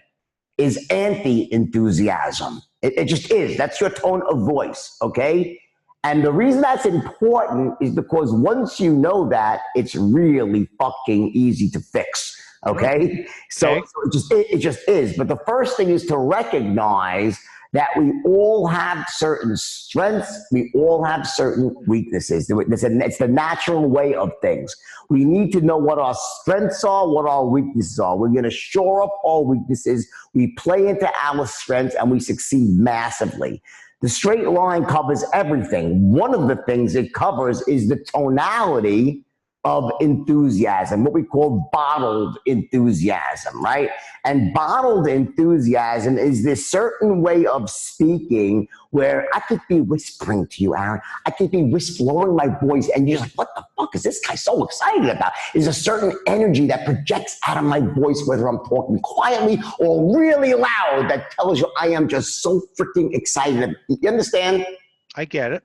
is anti-enthusiasm. It just is. That's your tone of voice. Okay. And the reason that's important is because once you know that, it's really fucking easy to fix. Okay. So it just is. But the first thing is to recognize that we all have certain strengths, we all have certain weaknesses. It's the natural way of things. We need to know what our strengths are, what our weaknesses are. We're going to shore up our weaknesses, we play into our strengths, and we succeed massively. The straight line covers everything. One of the things it covers is the tonality of enthusiasm, what we call bottled enthusiasm, right? And bottled enthusiasm is this certain way of speaking where I could be whispering to you, Aaron. I could be lowering my voice, and you're like, what the fuck is this guy so excited about? There's a certain energy that projects out of my voice, whether I'm talking quietly or really loud, that tells you I am just so freaking excited. You understand? I get it.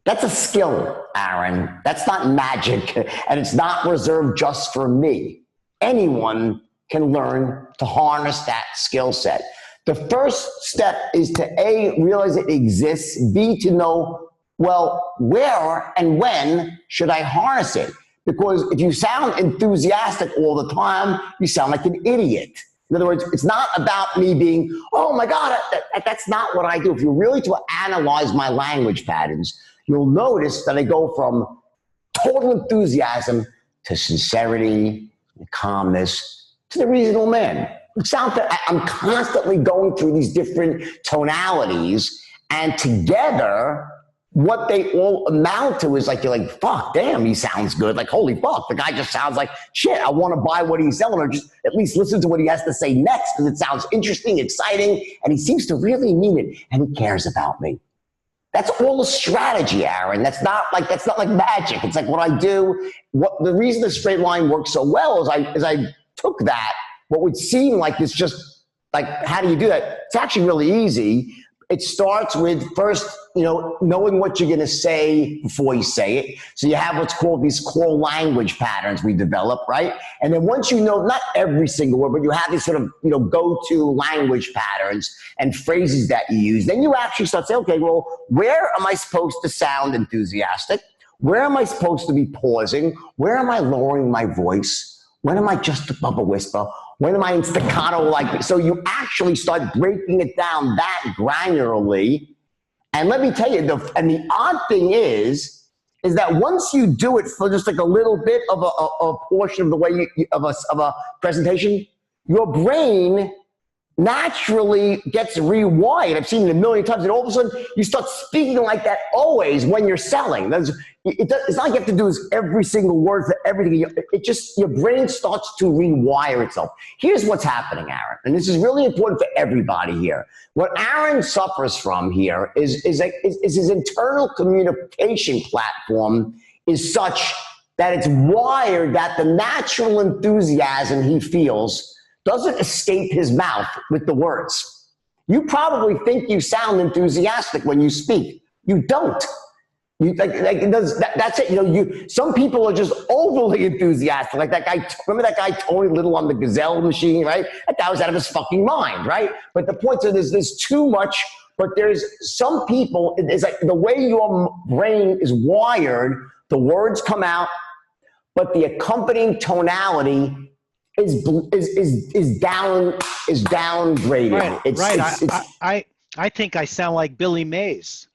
That's a skill, Aaron. That's not magic, and it's not reserved just for me. Anyone can learn to harness that skill set. The first step is to A, realize it exists, B, to know, well, where and when should I harness it? Because if you sound enthusiastic all the time, you sound like an idiot. In other words, it's not about me being, oh my God, that's not what I do. If you really to analyze my language patterns, you'll notice that I go from total enthusiasm to sincerity, and calmness, to the reasonable man. I'm constantly going through these different tonalities, and together, what they all amount to is like, you're like, fuck, damn, he sounds good. Like, holy fuck, the guy just sounds like shit. I want to buy what he's selling, or just at least listen to what he has to say next, because it sounds interesting, exciting, and he seems to really mean it, and he cares about me. That's all a strategy, Aaron. That's not like magic. It's like what I do. The reason the straight line works so well is I took that, what would seem like this just like, how do you do that? It's actually really easy. It starts with first, knowing what you're going to say before you say it. So you have what's called these core language patterns we develop, right? And then once you know, not every single word, but you have these sort of, go-to language patterns and phrases that you use, then you actually start saying, okay, well, where am I supposed to sound enthusiastic? Where am I supposed to be pausing? Where am I lowering my voice? When am I just above a whisper? When am I in staccato like? So you actually start breaking it down that granularly. And let me tell you, the odd thing is that once you do it for just like a little bit of a portion of the way of a presentation, your brain naturally gets rewired. I've seen it a million times, and all of a sudden you start speaking like that always when you're selling. It's not like you have to do this every single word for everything. Your brain starts to rewire itself. Here's what's happening, Aaron, and this is really important for everybody here. What Aaron suffers from here is his internal communication platform is such that it's wired that the natural enthusiasm he feels doesn't escape his mouth with the words. You probably think you sound enthusiastic when you speak. You don't. That's it. Some people are just overly enthusiastic. Like that guy, remember that guy Tony Little on the Gazelle machine, right? That guy was out of his fucking mind, right? But the point is there's too much, but there's some people, it's like the way your brain is wired, the words come out, but the accompanying tonality is downgraded. I think I sound like Billy Mays.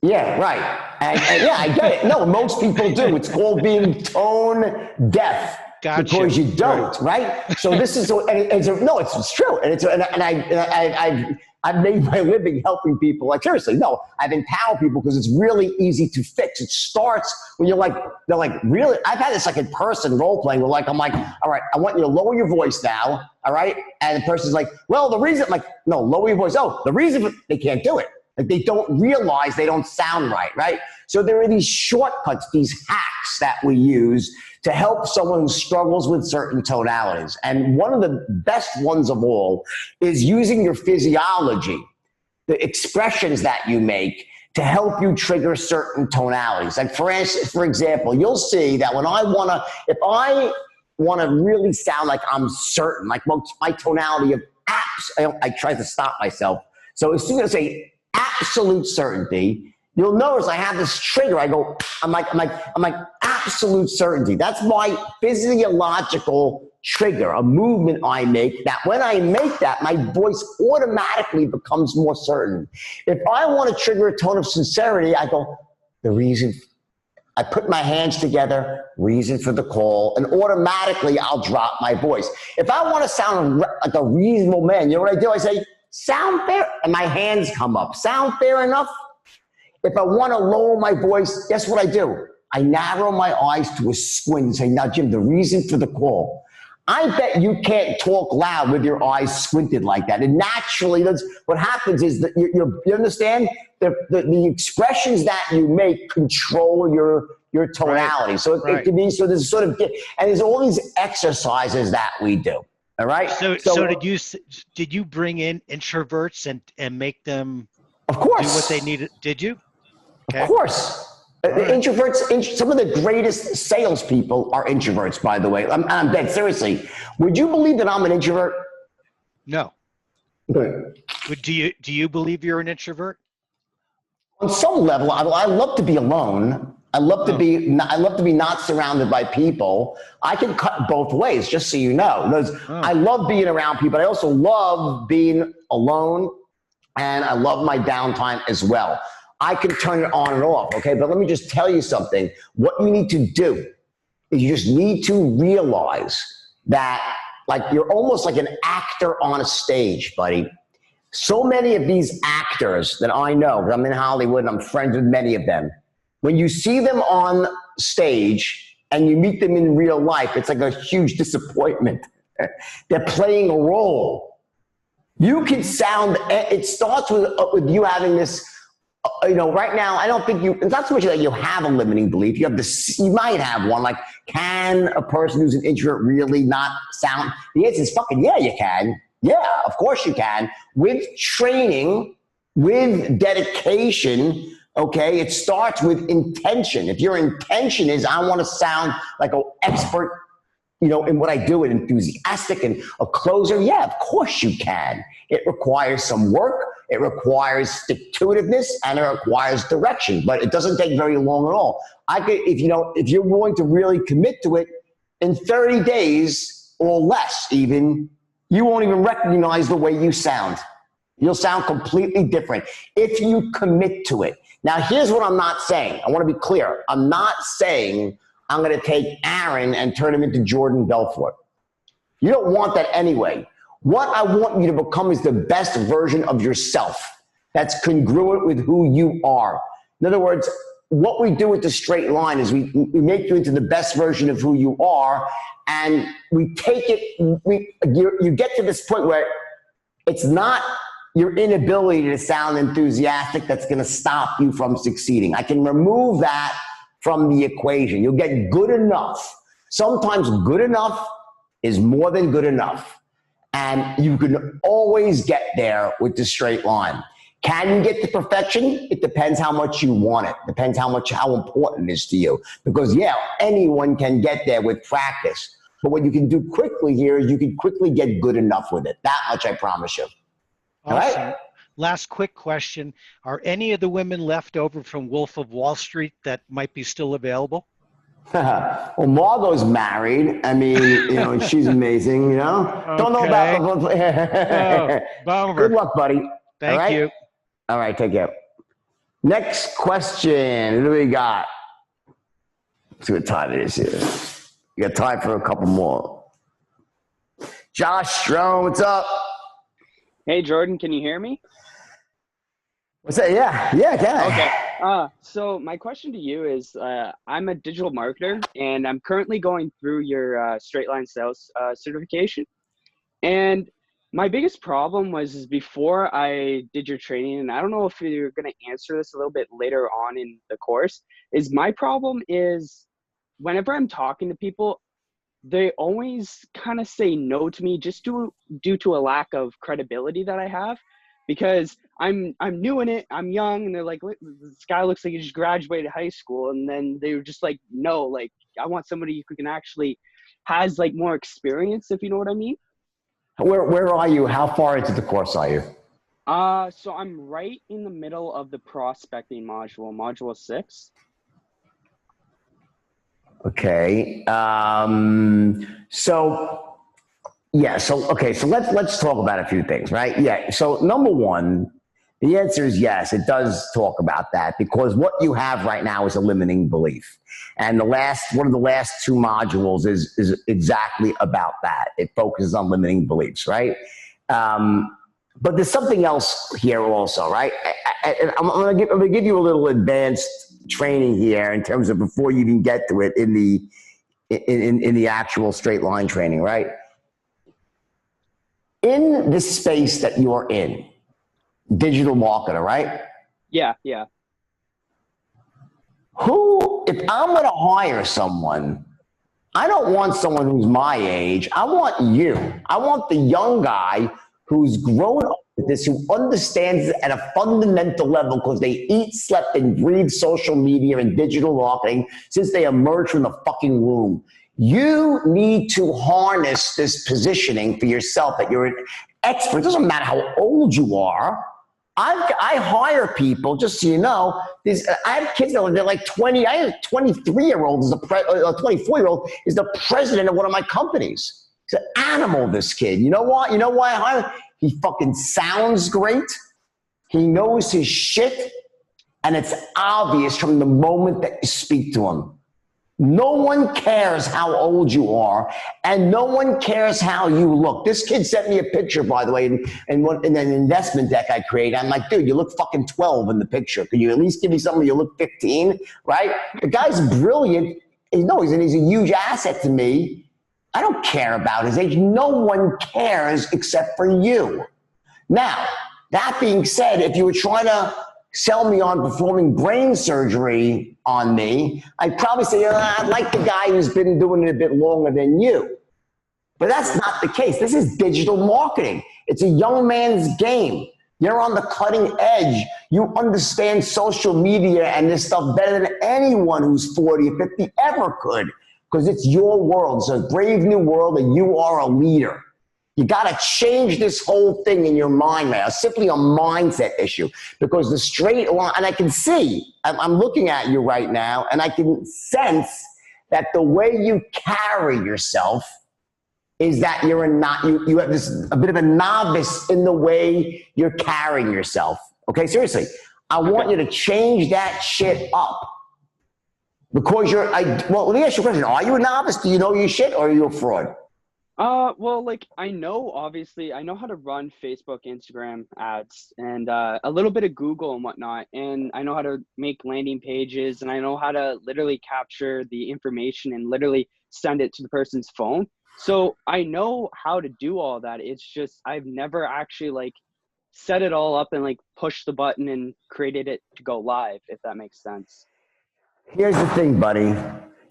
Yeah, right. And yeah, I get it. No, most people do. It's called being tone deaf. Gotcha. Because you don't, right? So this is no, it's true, and I've made my living helping people. Like seriously, no, I've empowered people because it's really easy to fix. It starts when they're like, really. I've had this like in person role playing where I'm like, all right, I want you to lower your voice now, all right? And the person's like, well, the reason, like, no, lower your voice. Oh, the reason they can't do it. Like they don't realize they don't sound right? So there are these shortcuts, these hacks that we use to help someone who struggles with certain tonalities. And one of the best ones of all is using your physiology, the expressions that you make to help you trigger certain tonalities. Like for example, you'll see that when if I want to really sound like I'm certain, like my tonality of I try to stop myself. So as soon as I say absolute certainty, you'll notice I have this trigger. I'm like absolute certainty. That's my physiological trigger, a movement I make that when I make that, my voice automatically becomes more certain. If I want to trigger a tone of sincerity, I go, the reason, I put my hands together, reason for the call, and automatically I'll drop my voice. If I want to sound like a reasonable man, you know what I do? I say, sound fair, and my hands come up. Sound fair enough? If I want to lower my voice, guess what I do? I narrow my eyes to a squint and say, now, Jim, the reason for the call. I bet you can't talk loud with your eyes squinted like that. And naturally, what happens is that you understand? The expressions that you make control your tonality. Right. So it can be, so there's sort of, and there's all these exercises that we do. All right. So did you bring in introverts and make them of course do what they needed? Did you? Okay. Of course. Right. Introverts, some of the greatest salespeople are introverts, by the way. I'm dead. Seriously. Would you believe that I'm an introvert? No. Good. Do you believe you're an introvert? On some level, I love to be alone. I love to be not surrounded by people. I can cut both ways, just so you know. I love being around people. I also love being alone, and I love my downtime as well. I can turn it on and off, okay? But let me just tell you something. What you need to do is you just need to realize that like you're almost like an actor on a stage, buddy. So many of these actors that I know, because I'm in Hollywood and I'm friends with many of them, when you see them on stage and you meet them in real life, it's like a huge disappointment. They're playing a role. You can sound, it starts with you having this, right now, I don't think it's not so much that you have a limiting belief. You might have one, like, can a person who's an introvert really not sound? The answer is fucking yeah, you can. Yeah, of course you can. With training, with dedication, okay, it starts with intention. If your intention is, I want to sound like an expert, in what I do, and enthusiastic and a closer, yeah, of course you can. It requires some work, it requires stick-to-itiveness, and it requires direction, but it doesn't take very long at all. If you're willing to really commit to it, in 30 days or less even, you won't even recognize the way you sound. You'll sound completely different if you commit to it. Now, here's what I'm not saying. I want to be clear. I'm not saying I'm going to take Aaron and turn him into Jordan Belfort. You don't want that anyway. What I want you to become is the best version of yourself that's congruent with who you are. In other words, what we do with the straight line is we make you into the best version of who you are, and we take it, you get to this point where it's not your inability to sound enthusiastic that's going to stop you from succeeding. I can remove that from the equation. You'll get good enough. Sometimes good enough is more than good enough. And you can always get there with the straight line. Can you get to perfection? It depends how much you want it. Depends how important it is to you. Because yeah, anyone can get there with practice. But what you can do quickly here is you can quickly get good enough with it. That much I promise you. All awesome. right? Last quick question. Are any of the women left over from Wolf of Wall Street that might be still available? Well, Margot's married. I mean, you know, she's amazing, you know? Don't know about Oh, bummer. Good luck, buddy. Thank All right? you. All right, take care. Next question. Who do we got? Let's see what time it is here. You got time for a couple more. Josh Strome, what's up? Hey, Jordan, can you hear me? What's that? Yeah, I can. Okay. So my question to you is, I'm a digital marketer, and I'm currently going through your straight line sales certification. And my biggest problem was before I did your training, and I don't know if you're going to answer this a little bit later on in the course, is my problem is whenever I'm talking to people, they always kind of say no to me just due to a lack of credibility that I have, because I'm new in it, I'm young, and they're like, this guy looks like he just graduated high school, and then they were just like, no, like I want somebody who can actually has like more experience, if you know what I mean. Where are you? How far into the course are you? So I'm right in the middle of the prospecting module 6. Okay. So let's talk about a few things, right? Yeah. So number one, the answer is yes, it does talk about that, because what you have right now is a limiting belief. And one of the last two modules is exactly about that. It focuses on limiting beliefs, right? But there's something else here also, right? I'm gonna give you a little advanced training here in terms of before you even get to it in the actual straight line training, right? In the space that you're in, digital marketer, right? Yeah. If I'm going to hire someone, I don't want someone who's my age. I want you. I want the young guy who's grown up with this, who understands it at a fundamental level because they eat, slept, and breathe social media and digital marketing since they emerged from the fucking womb. You need to harness this positioning for yourself that you're an expert. It doesn't matter how old you are. I hire people, just so you know, I have kids that they're like 20. I have a 23-year-old, a 24-year-old is the president of one of my companies. He's an animal, this kid. You know why? You know why I hire him? He fucking sounds great. He knows his shit. And it's obvious from the moment that you speak to him. No one cares how old you are, and no one cares how you look. This kid sent me a picture, by the way, in an investment deck I created. I'm like, dude, you look fucking 12 in the picture. Could you at least give me something you look 15, right? The guy's brilliant. He's a huge asset to me. I don't care about his age. No one cares except for you. Now, that being said, if you were trying to sell me on performing brain surgery on me, I'd probably say, I'd like the guy who's been doing it a bit longer than you. But that's not the case. This is digital marketing. It's a young man's game. You're on the cutting edge. You understand social media and this stuff better than anyone who's 40 or 50 ever could, because it's your world. It's a brave new world, and you are a leader. You got to change this whole thing in your mind, man. It's simply a mindset issue, because the straight line, and I can see, I'm looking at you right now, and I can sense that the way you carry yourself is that you have a bit of a novice in the way you're carrying yourself. Okay, seriously. I want you to change that shit up. Because let me ask you a question. Are you a novice? Do you know your shit, or are you a fraud? Well, like I know how to run Facebook, Instagram ads, and a little bit of Google and whatnot. And I know how to make landing pages, and I know how to literally capture the information and literally send it to the person's phone. So I know how to do all that. It's just, I've never actually like set it all up and like push the button and created it to go live, if that makes sense. Here's the thing, buddy.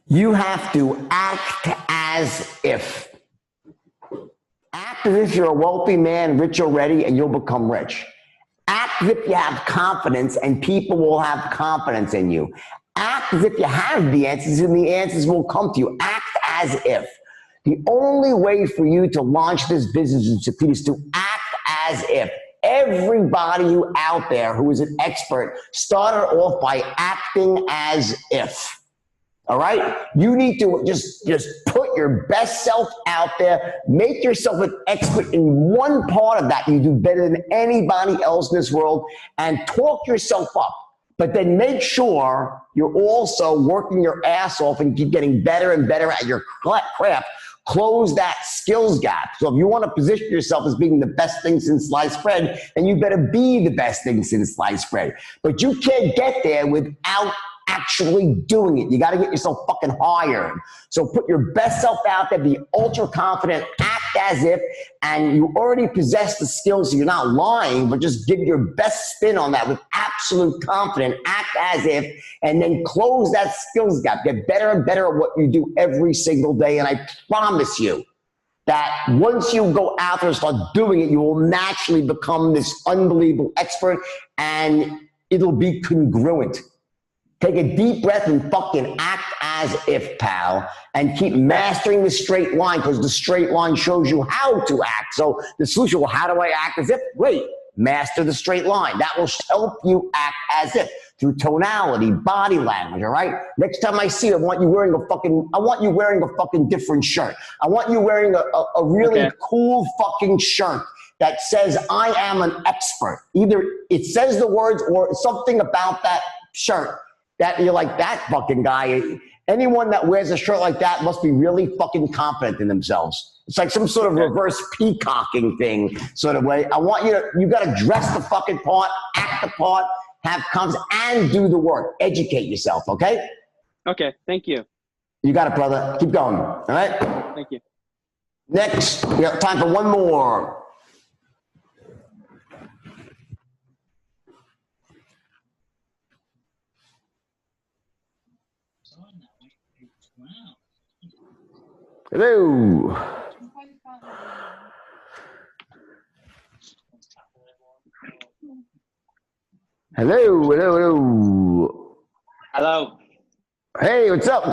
You have to act as if. Act as if you're a wealthy man, rich already, and you'll become rich. Act as if you have confidence, and people will have confidence in you. Act as if you have the answers, and the answers will come to you. Act as if. The only way for you to launch this business and succeed is to act as if. Everybody out there who is an expert started off by acting as if. All right? You need to just put your best self out there. Make yourself an expert in one part of that you do better than anybody else in this world, and talk yourself up. But then make sure you're also working your ass off and keep getting better and better at your craft. Close that skills gap. So if you want to position yourself as being the best thing since sliced bread, then you better be the best thing since sliced bread. But you can't get there without actually doing it. You got to get yourself fucking hired. So put your best self out there, be ultra confident, act as if, and you already possess the skills, so you're not lying, but just give your best spin on that with absolute confidence, act as if, and then close that skills gap. Get better and better at what you do every single day, and I promise you that once you go out there and start doing it, you will naturally become this unbelievable expert, and it'll be congruent. Take a deep breath and fucking act as if, pal, and keep mastering the straight line, because the straight line shows you how to act. So the solution, well, how do I act as if? Wait, master the straight line. That will help you act as if through tonality, body language, all right? Next time I see you, I want you wearing a fucking different shirt. I want you wearing a really cool fucking shirt that says, I am an expert. Either it says the words or something about that shirt that you're like, that fucking guy. Anyone that wears a shirt like that must be really fucking confident in themselves. It's like some sort of reverse peacocking thing sort of way. I want you got to dress the fucking part, act the part, have confidence, and do the work. Educate yourself, okay? Okay, thank you. You got it, brother. Keep going, all right? Thank you. Next, we have time for one more. Hello. Hello. Hello. Hey, what's up?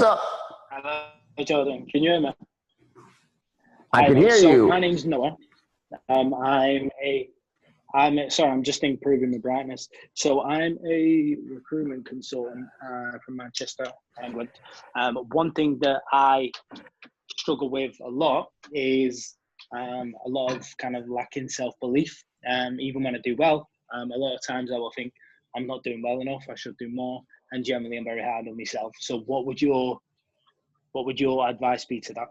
Hello, Jordan. Can you hear me? I can hear you. My name's Noah. I'm just improving the brightness. So I'm a recruitment consultant from Manchester, England. One thing that I struggle with a lot is a lot of kind of lacking self-belief. Even when I do well, a lot of times I will think I'm not doing well enough, I should do more, and generally I'm very hard on myself. So what would your advice be to that?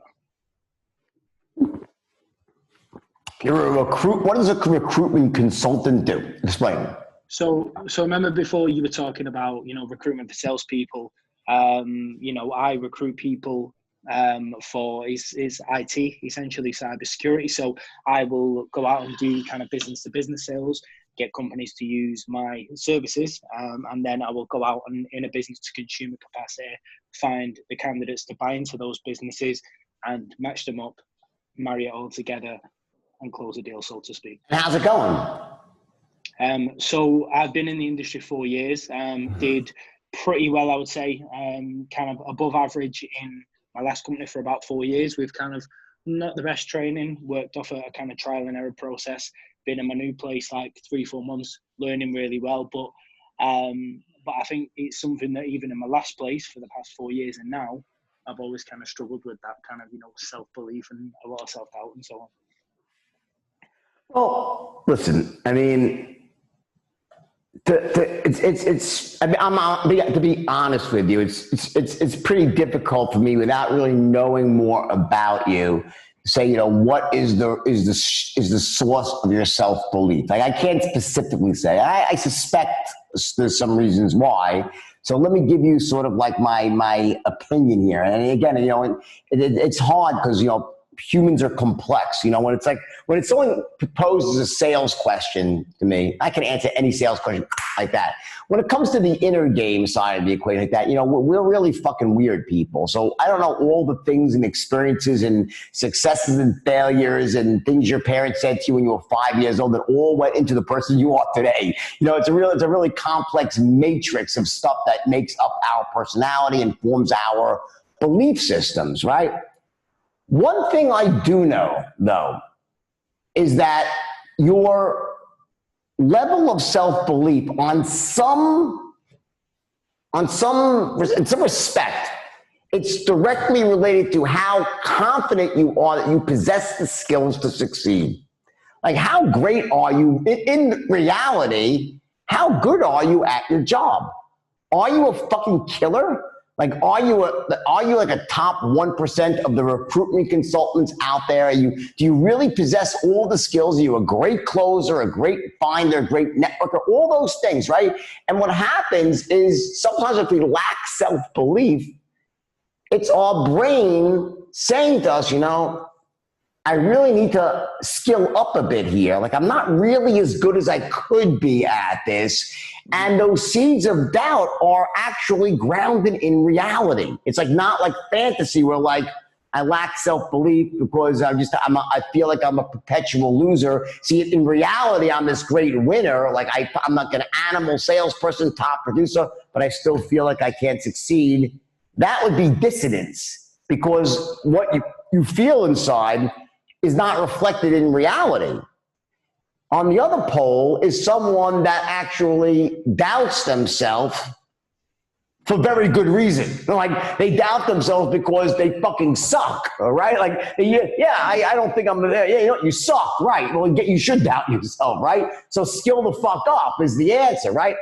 You're a recruit. What does a recruitment consultant do? Explain. So remember before you were talking about, recruitment for salespeople. I recruit people for is IT, essentially cybersecurity. So I will go out and do kind of business to business sales, get companies to use my services, and then I will go out and in a business to consumer capacity, find the candidates to buy into those businesses and match them up, marry it all together, and close a deal, so to speak. How's it going? So I've been in the industry 4 years, did pretty well, I would say, kind of above average in my last company for about 4 years with kind of not the best training, worked off a kind of trial and error process, been in my new place like 3-4 months, learning really well. But I think it's something that even in my last place for the past 4 years and now, I've always kind of struggled with that kind of, self-belief and a lot of self-doubt and so on. Well, listen, I mean, to be honest with you, it's pretty difficult for me without really knowing more about you to say, what is the source of your self-belief? Like, I can't specifically say. I suspect there's some reasons why. So let me give you sort of like my opinion here. And again, it's hard because, humans are complex. When someone proposes a sales question to me, I can answer any sales question like that. When it comes to the inner game side of the equation like that, we're really fucking weird people. So I don't know all the things and experiences and successes and failures and things your parents said to you when you were 5 years old that all went into the person you are today. It's a really complex matrix of stuff that makes up our personality and forms our belief systems, right? One thing I do know, though, is that your level of self-belief in some respect It's directly related to how confident you are that you possess the skills to succeed. Like, how great are you in reality? How good are you at your job? Are you a fucking killer? Like, are you like a top 1% of the recruitment consultants out there? Do you really possess all the skills? Are you a great closer, a great finder, a great networker, all those things, right? And what happens is sometimes if we lack self-belief, it's our brain saying to us, you know, I really need to skill up a bit here. Like, I'm not really as good as I could be at this. And those seeds of doubt are actually grounded in reality. It's like not like fantasy where like I lack self-belief because I feel like I'm a perpetual loser. See, in reality, I'm this great winner. Like I'm like an animal salesperson, top producer, but I still feel like I can't succeed. That would be dissonance because what you feel inside is not reflected in reality. On the other pole is someone that actually doubts themselves for very good reason. Like, they doubt themselves because they fucking suck, all right? Like, I don't think I'm there. Yeah, you suck, right? Well, you should doubt yourself, right? So skill the fuck up is the answer, right?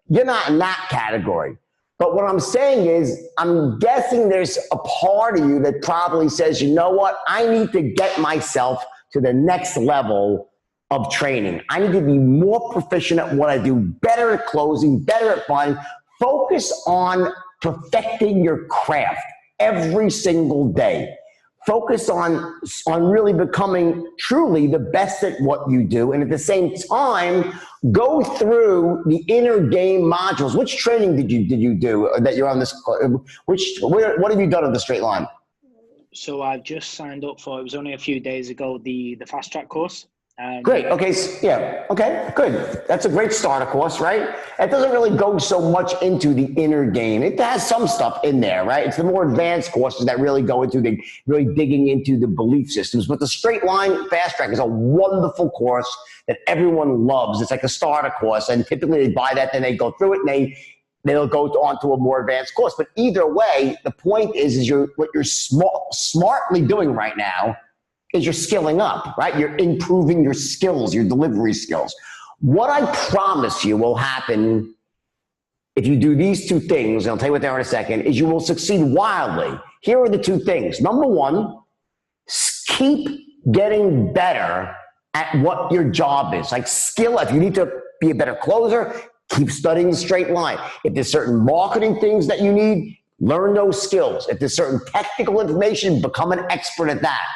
You're not in that category. But what I'm saying is, I'm guessing there's a part of you that probably says, you know what? I need to get myself to the next level of training. I need to be more proficient at what I do, better at closing, better at finding. Focus on perfecting your craft every single day. Focus on really becoming truly the best at what you do. And at the same time, go through the inner game modules. Which training did you do that you're on this? What have you done on the straight line? So I've just signed up for, it was only a few days ago, the fast track course. Great. Okay. Yeah. Okay. Good. That's a great starter course, right? It doesn't really go so much into the inner game. It has some stuff in there, right? It's the more advanced courses that really go into really digging into the belief systems. But the straight line fast track is a wonderful course that everyone loves. It's like a starter course, and typically they buy that, then they go through it, and they'll go on to a more advanced course. But either way, the point is what you're smartly doing right now is you're skilling up, right? You're improving your skills, your delivery skills. What I promise you will happen if you do these two things, and I'll tell you what they are in a second, is you will succeed wildly. Here are the two things. Number one, keep getting better at what your job is. Like, skill up. If you need to be a better closer, keep studying the straight line. If there's certain marketing things that you need, learn those skills. If there's certain technical information, become an expert at that.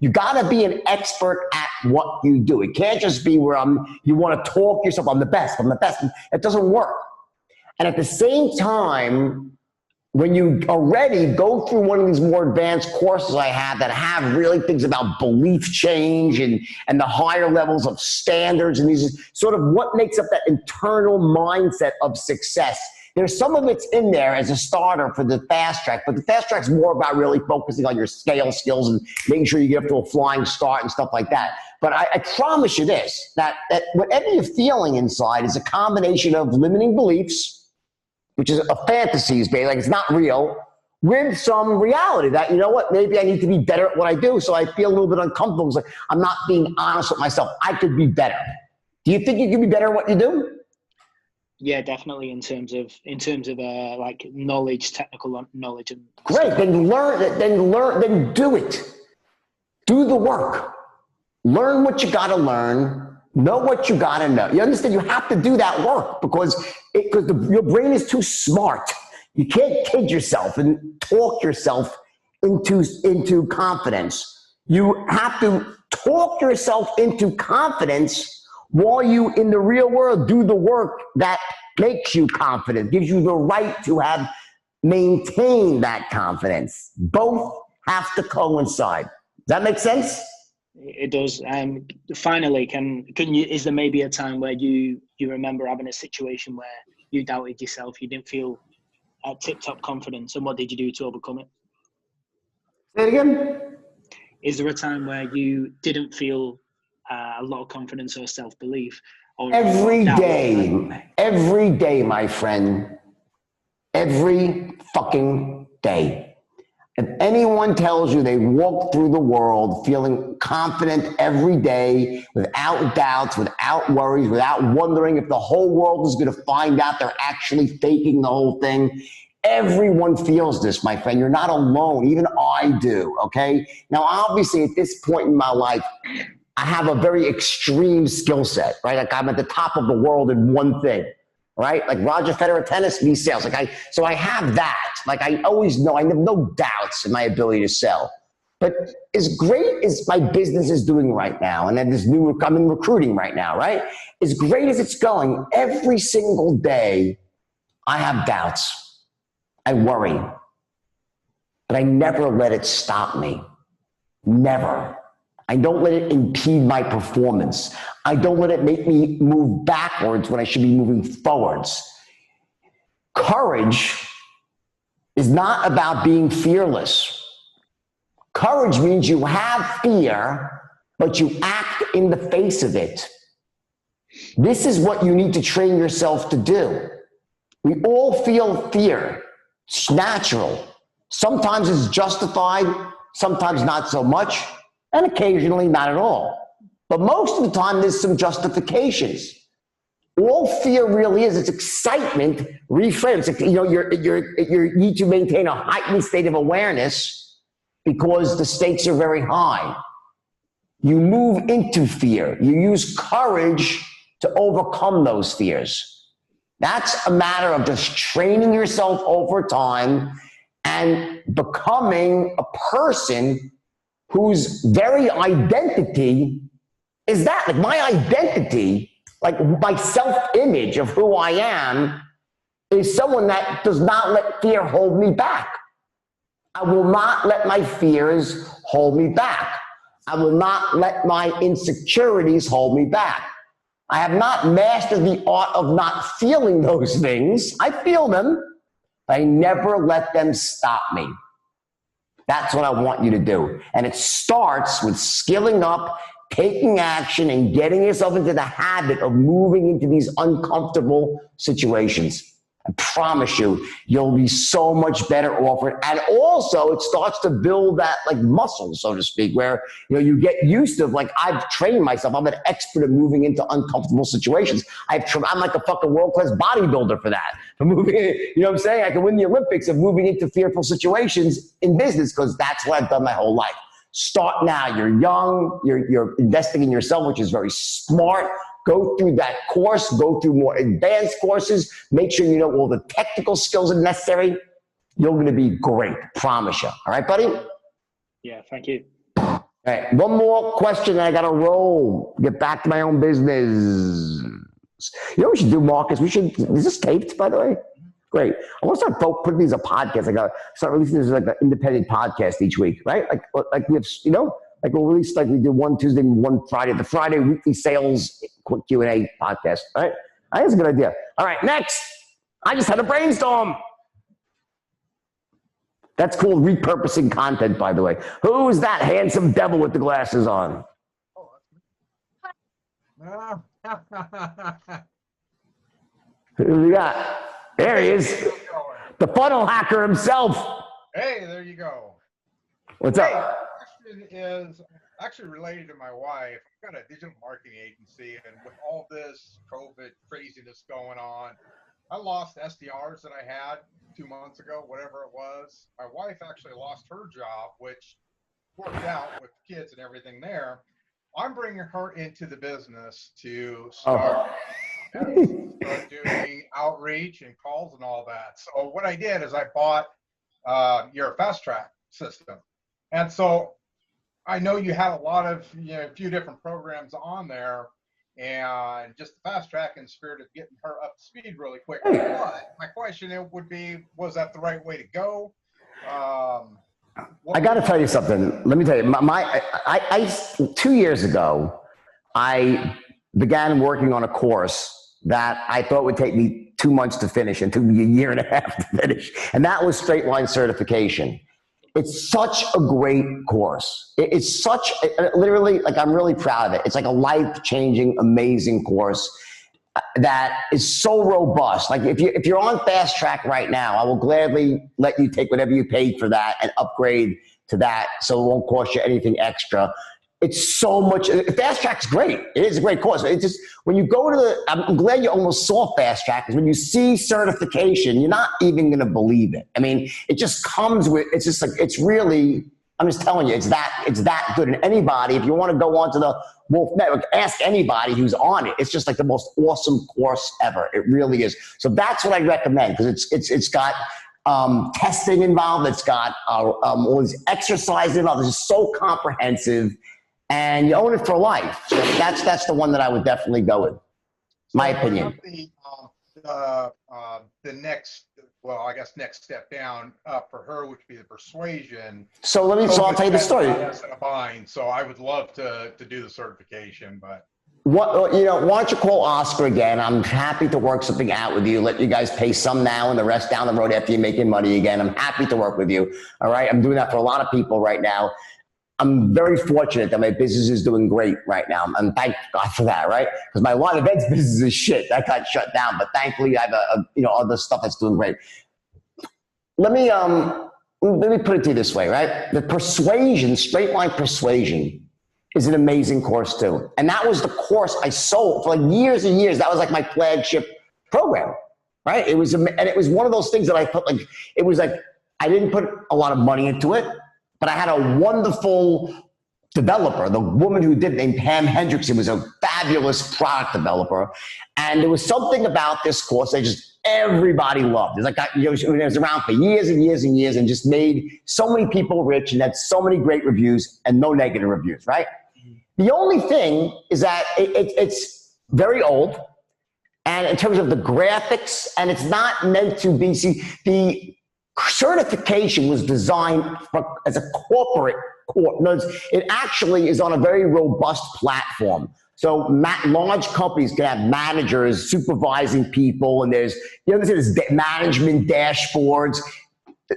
You got to be an expert at what you do. It can't just be where you want to talk yourself, I'm the best. It doesn't work. And at the same time, when you are ready, go through one of these more advanced courses I have that have really things about belief change and the higher levels of standards, and these sort of what makes up that internal mindset of success. There's some of it's in there as a starter for the fast track, but the fast track's more about really focusing on your scale skills and making sure you get up to a flying start and stuff like that. But I promise you this, that whatever you're feeling inside is a combination of limiting beliefs, which is a fantasy, like it's not real, with some reality that, you know what, maybe I need to be better at what I do, so I feel a little bit uncomfortable. It's like I'm not being honest with myself. I could be better. Do you think you could be better at what you do? Yeah, definitely. In terms of like knowledge, technical knowledge, and great. Then do it. Do the work. Learn what you got to learn. Know what you got to know. You understand? You have to do that work because your brain is too smart. You can't kid yourself and talk yourself into confidence. You have to talk yourself into confidence while you, in the real world, do the work that makes you confident, gives you the right to maintain that confidence. Both have to coincide. Does that make sense? It does. Finally, is there maybe a time where you remember having a situation where you doubted yourself, you didn't feel at tip-top confidence, and what did you do to overcome it? Say it again? Is there a time where you didn't feel a lot of confidence or self-belief? Every day, my friend. Every fucking day. If anyone tells you they walk through the world feeling confident every day, without doubts, without worries, without wondering if the whole world is going to find out they're actually faking the whole thing, everyone feels this, my friend. You're not alone. Even I do, okay? Now, obviously, at this point in my life, I have a very extreme skill set, right? Like I'm at the top of the world in one thing. Right? Like Roger Federer tennis, me sales. So I have that. Like I always know, I have no doubts in my ability to sell. But as great as my business is doing right now, and then I'm in recruiting right now, right? As great as it's going, every single day, I have doubts. I worry. But I never let it stop me. Never. I don't let it impede my performance. I don't let it make me move backwards when I should be moving forwards. Courage is not about being fearless. Courage means you have fear, but you act in the face of it. This is what you need to train yourself to do. We all feel fear. It's natural. Sometimes it's justified, sometimes not so much. And occasionally not at all. But most of the time, there's some justifications. All fear really is, it's excitement reframed. You need to maintain a heightened state of awareness because the stakes are very high. You move into fear. You use courage to overcome those fears. That's a matter of just training yourself over time and becoming a person whose very identity is that. Like my identity, like my self-image of who I am, is someone that does not let fear hold me back. I will not let my fears hold me back. I will not let my insecurities hold me back. I have not mastered the art of not feeling those things. I feel them, but I never let them stop me. That's what I want you to do. And it starts with skilling up, taking action, and getting yourself into the habit of moving into these uncomfortable situations. I promise you, you'll be so much better off it. And also, it starts to build that like muscle, so to speak, where you get used to, like, I've trained myself. I'm an expert at moving into uncomfortable situations. I'm like a fucking world-class bodybuilder for that. For moving, you know what I'm saying? I can win the Olympics of moving into fearful situations in business because that's what I've done my whole life. Start now. You're young. You're investing in yourself, which is very smart. Go through that course, go through more advanced courses, make sure you know all the technical skills that are necessary. You're going to be great, promise you. All right, buddy? Yeah, thank you. All right, one more question and I got to roll. Get back to my own business. You know what we should do, Marcus? Is this taped, by the way? Great. I want to start putting these as a podcast. I got to start releasing this as like an independent podcast each week, right? Like we have, like we'll release, like we do one Tuesday, one Friday, the Friday weekly sales quick Q&A podcast. All right. I think it's a good idea. All right. Next. I just had a brainstorm. That's called repurposing content, by the way. Who's that handsome devil with the glasses on? Who we got? There he is. The funnel hacker himself. Hey, there you go. What's up? Question is actually related to my wife. I've got a digital marketing agency, and with all this COVID craziness going on, I lost SDRs that I had 2 months ago, whatever it was. My wife actually lost her job, which worked out with kids and everything there. I'm bringing her into the business to start doing outreach and calls and all that. So what I did is I bought your fast track system. And so I know you had a lot of, a few different programs on there, and just the fast track in spirit of getting her up to speed really quick. But my question would be, was that the right way to go? I got to tell you something. Let me tell you, 2 years ago, I began working on a course that I thought would take me 2 months to finish and took me a year and a half to finish. And that was straight line certification. It's such a great course. It's literally, like, I'm really proud of it. It's like a life-changing, amazing course. that is so robust. Like if you're on Fast Track right now, I will gladly let you take whatever you paid for that and upgrade to that, so it won't cost you anything extra. It's so much. Fast Track's great. It is a great course. It's just when you go to the. I'm glad you almost saw Fast Track, because when you see certification, you're not even going to believe it. I mean, it just comes with. It's just like it's really. I'm just telling you, it's that good. And anybody, if you want to go onto the Wolf Network, ask anybody who's on it. It's just like the most awesome course ever. It really is. So that's what I recommend, because it's got testing involved. It's got all these exercises involved. It's just so comprehensive, and you own it for life. So that's the one that I would definitely go with. My opinion. The next, well, I guess next step down for her, which would be the persuasion. So I'll tell you the story. So I would love to do the certification, but. Why don't you call Oscar again? I'm happy to work something out with you. Let you guys pay some now and the rest down the road after you're making money again. I'm happy to work with you. All right. I'm doing that for a lot of people right now. I'm very fortunate that my business is doing great right now. And thank God for that, right? Because my live events business is shit. That got shut down. But thankfully, I have other stuff that's doing great. Let me put it to you this way, right? The persuasion, straight line persuasion, is an amazing course too. And that was the course I sold for like years and years. That was like my flagship program, right? It was one of those things that I put I didn't put a lot of money into it, but I had a wonderful developer. The woman who did it, named Pam Hendrickson, was a fabulous product developer. And there was something about this course that just everybody loved. It's like, it was around for years and years and years and just made so many people rich and had so many great reviews and no negative reviews, right? The only thing is that it's very old, and in terms of the graphics, and it's not meant to be, the certification was designed as a corporate course. It actually is on a very robust platform. So large companies can have managers supervising people, and there's management dashboards.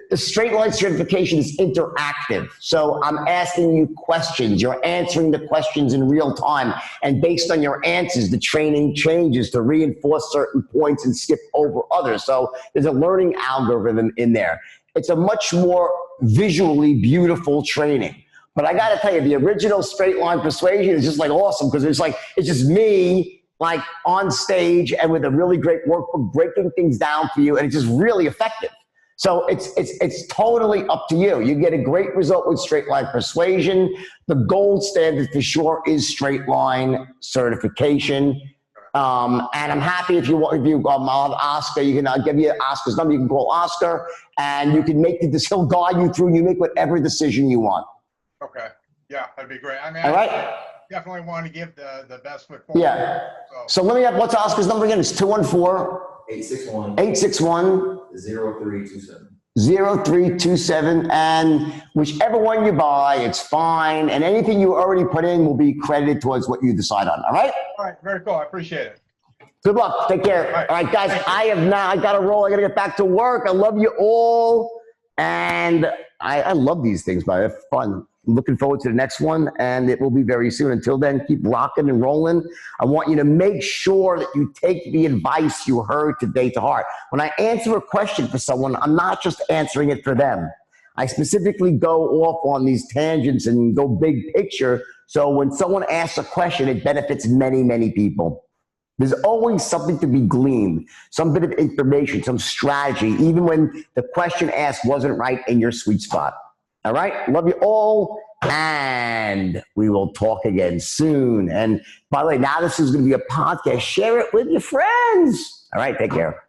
The straight line certification is interactive. So I'm asking you questions. You're answering the questions in real time. And based on your answers, the training changes to reinforce certain points and skip over others. So there's a learning algorithm in there. It's a much more visually beautiful training. But I got to tell you, the original straight line persuasion is just like awesome, because it's just me like on stage and with a really great workbook breaking things down for you. And it's just really effective. So it's totally up to you. You get a great result with straight line persuasion. The gold standard for sure is straight line certification. And I'm happy if you Oscar, I'll give you Oscar's number. You can call Oscar, and you can make he'll guide you through. You make whatever decision you want. Okay. Yeah, that'd be great. I mean, all right. I definitely want to give the best foot forward. Yeah. So let me have, what's Oscar's number again? It's 214-861-0327. 0327, and whichever one you buy, it's fine. And anything you already put in will be credited towards what you decide on. All right? All right. Very cool. I appreciate it. Good luck. Take care. All right, guys. I got to roll. I got to get back to work. I love you all. And I love these things, but they're fun. I'm looking forward to the next one, and it will be very soon. Until then, keep rocking and rolling. I want you to make sure that you take the advice you heard today to heart. When I answer a question for someone, I'm not just answering it for them. I specifically go off on these tangents and go big picture, so when someone asks a question, it benefits many, many people. There's always something to be gleaned, some bit of information, some strategy, even when the question asked wasn't right in your sweet spot. All right? Love you all, and we will talk again soon. And by the way, now this is going to be a podcast. Share it with your friends. All right, take care.